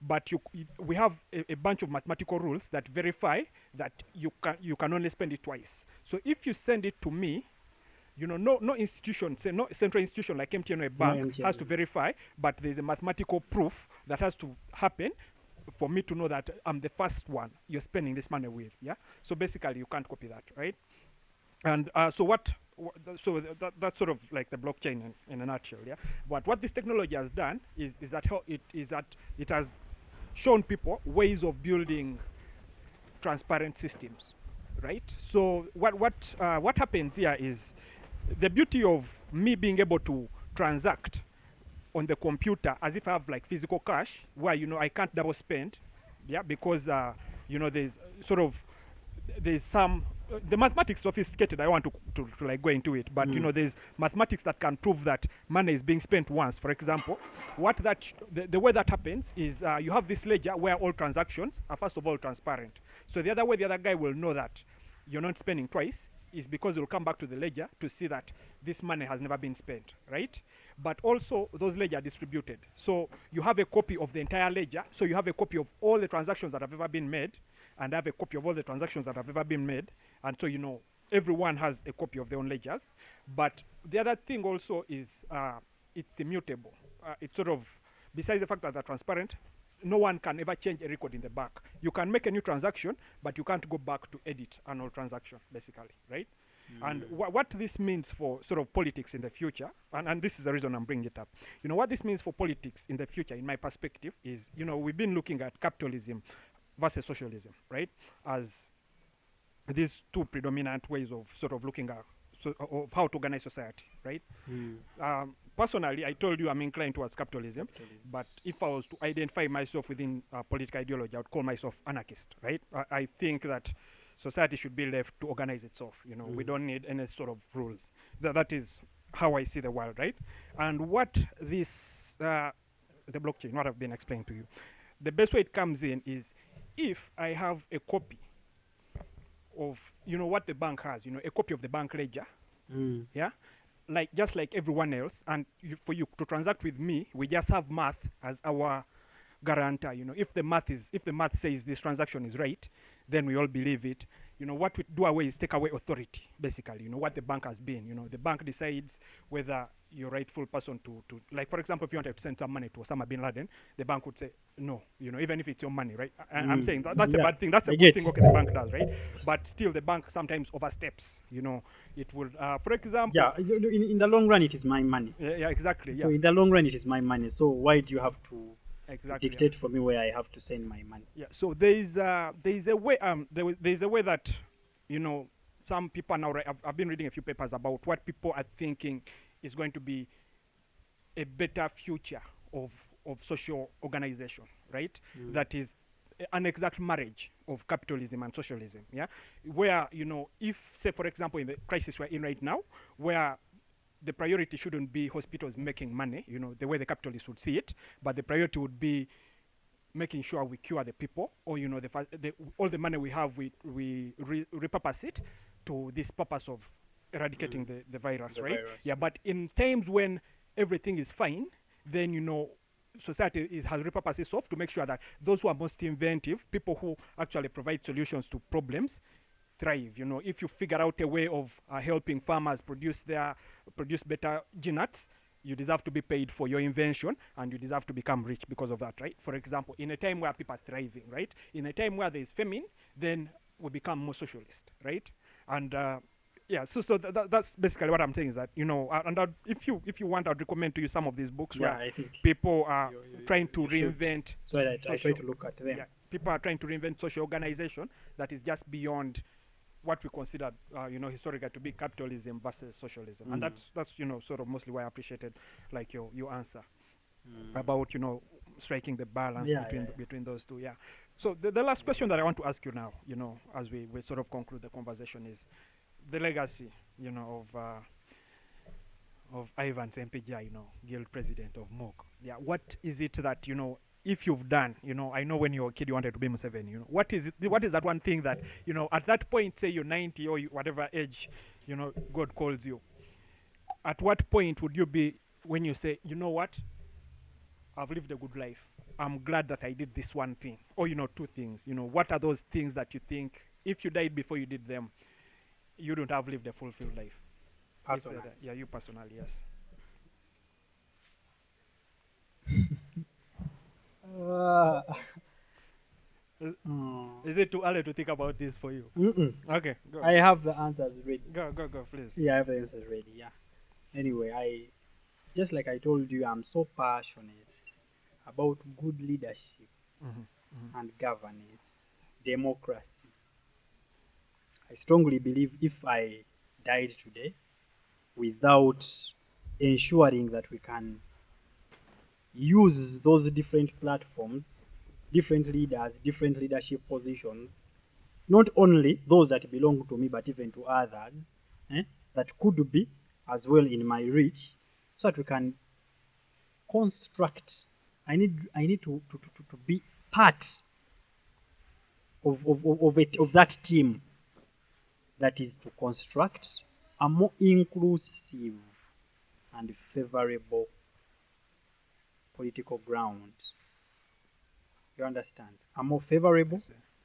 But we have a bunch of mathematical rules that verify that you can only spend it twice. So if you send it to me, no institution, say no central institution like MTN or a bank has to verify, but there's a mathematical proof that has to happen for me to know that I'm the first one you're spending this money with. Yeah. So basically, you can't copy that, right? And so that's sort of like the blockchain in a nutshell. Yeah. But what this technology has done is that it has shown people ways of building transparent systems, right? So what happens here is, the beauty of me being able to transact on the computer as if I have like physical cash, where I can't double spend, yeah, because there's some the mathematics sophisticated. I want to like go into it, but there's mathematics that can prove that money is being spent once. For example, the way that happens is you have this ledger where all transactions are first of all transparent. So the other way the other guy will know that you're not spending twice is because you'll come back to the ledger to see that this money has never been spent, right? But also those ledger are distributed. So you have a copy of the entire ledger. So you have a copy of all the transactions that have ever been made, and I have a copy of all the transactions that have ever been made. And so, everyone has a copy of their own ledgers. But the other thing also is it's immutable. It's sort of, besides the fact that they're transparent, no one can ever change a record in the back. You can make a new transaction, but you can't go back to edit an old transaction, basically, right? And what this means for sort of politics in the future, and this is the reason I'm bringing it up. What this means for politics in the future, in my perspective, is, we've been looking at capitalism versus socialism, right? As these two predominant ways of sort of looking at of how to organize society, right? Personally, I told you I'm inclined towards capitalism, but if I was to identify myself within political ideology, I would call myself anarchist, right? I think that society should be left to organize itself. We don't need any sort of rules. That is how I see the world, right? And what this, the blockchain, what I've been explaining to you, the best way it comes in is if I have a copy of, what the bank has, a copy of the bank ledger, yeah? Just like everyone else, and for you to transact with me, we just have math as our guarantor. If the math says this transaction is right, then we all believe it. What we do away is take away authority, basically. What the bank has been. The bank decides whether you're rightful person to like, for example, if you wanted to send some money to Osama bin Laden, the bank would say no. Even if it's your money, right? I'm saying that's a bad thing. That's a good thing. Okay, the bank does, right? But still, the bank sometimes oversteps. It will, for example. Yeah, in the long run, it is my money. Yeah, exactly. So in the long run, it is my money. So why do you have to dictate for me where I have to send my money? Yeah. So there's a way there's a way that some people now. I've been reading a few papers about what people are thinking is going to be a better future of social organization, right? That is an exact marriage of capitalism and socialism, yeah? Where, if, say, for example, in the crisis we're in right now, where the priority shouldn't be hospitals making money, the way the capitalists would see it, but the priority would be making sure we cure the people, or, all the money we have, we repurpose it to this purpose of eradicating the virus, right? Virus. Yeah, but in times when everything is fine, then, society has repurposed itself to make sure that those who are most inventive, people who actually provide solutions to problems, thrive. If you figure out a way of helping farmers produce better genetics, you deserve to be paid for your invention, and you deserve to become rich because of that, right? For example, in a time where people are thriving, right? In a time where there is famine, then we become more socialist, right? And so that's basically what I'm saying, is that if you want, I'd recommend to you some of these books where I think people are trying to you should. reinvent. So I try to look at them. Yeah, people are trying to reinvent social organization that is just beyond what we considered, historically to be capitalism versus socialism, and that's sort of mostly why I appreciated like your answer about striking the balance between those two. Yeah. So the last question that I want to ask you now, as we sort of conclude the conversation, is the legacy, of Ivan Sempija, Guild President of MAK. Yeah. What is it that if you've done, I know when you were a kid you wanted to be Museveni, what is that one thing that, at that point, say you're 90 or whatever age, God calls you, at what point would you be when you say, you know what, I've lived a good life, I'm glad that I did this one thing, or, two things, what are those things that you think, if you died before you did them, you don't have lived a fulfilled life? Personally. Yeah, you personally, yes. Is it too early to think about this for you? Okay, go. I have the answers ready. Go, please. Yeah, I have the answers ready. Yeah. Anyway, just like I told you, I'm so passionate about good leadership and governance, democracy. I strongly believe if I died today without ensuring that we can use those different platforms, different leaders, different leadership positions, not only those that belong to me, but even to others, that could be as well in my reach, so that we can construct. I need to be part of that team that is to construct a more inclusive and favorable political ground. You understand? A more favorable,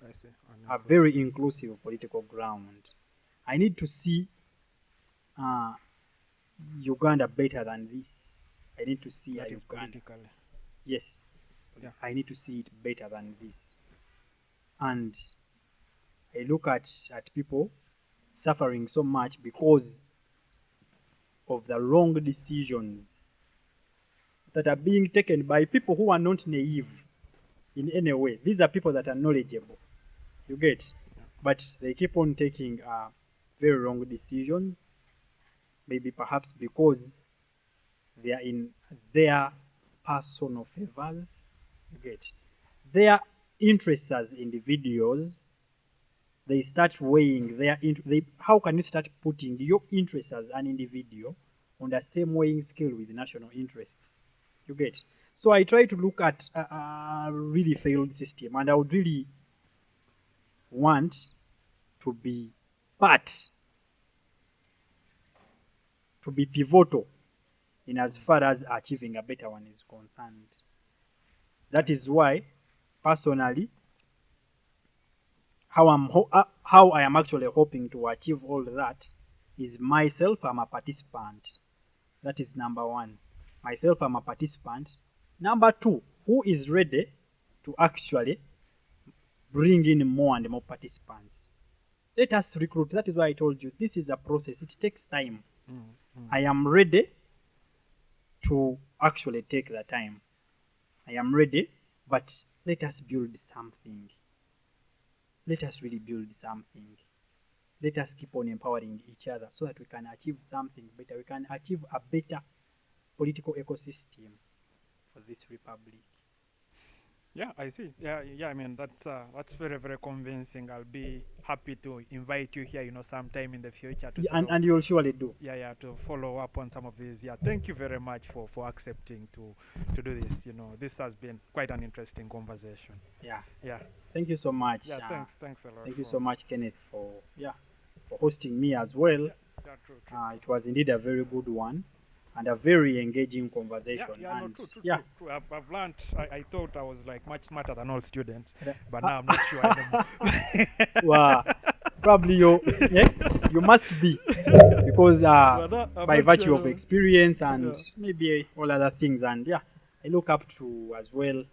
I see. a very inclusive political ground. I need to see Uganda better than this. I need to see That is Uganda. politically. Yes. Yeah. I need to see it better than this. And I look at people suffering so much because of the wrong decisions that are being taken by people who are not naive in any way. These are people that are knowledgeable. You get? But they keep on taking very wrong decisions, maybe perhaps because they are in their personal favors. You get? Their interests as individuals, they start weighing how can you start putting your interests as an individual on the same weighing scale with national interests? You get? So I try to look at a really failed system, and I would really want to be pivotal in as far as achieving a better one is concerned. That is why, personally, how I am actually hoping to achieve all that is myself, I'm a participant. That is number one. Myself, I'm a participant. Number two, who is ready to actually bring in more and more participants? Let us recruit. That is why I told you this is a process. It takes time. I am ready to actually take the time. I am ready, but let us build something. Let us really build something. Let us keep on empowering each other so that we can achieve something better. We can achieve a better political ecosystem for this republic. Yeah, I see. Yeah. I mean, that's very, very convincing. I'll be happy to invite you here, sometime in the future to and you'll surely do. Yeah, to follow up on some of these. Yeah, thank you very much for accepting to do this. This has been quite an interesting conversation. Yeah. Thank you so much. Yeah, thanks a lot. Thank you so much, Kenneth, for hosting me as well. True. It was indeed a very good one. and a very engaging conversation. No, And true. I've learned. I thought I was like much smarter than all students, but now I'm not sure anymore. Wow. Probably you must be, because I'm by not virtue sure. of experience and maybe all other things, and I look up to as well,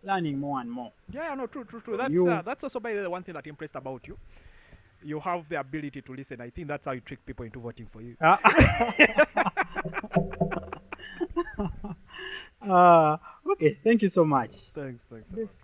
learning more and more. No, true. You- That's also by the way, one thing that impressed about you. You have the ability to listen. I think that's how you trick people into voting for you. Okay, thank you so much. Thanks. Yes.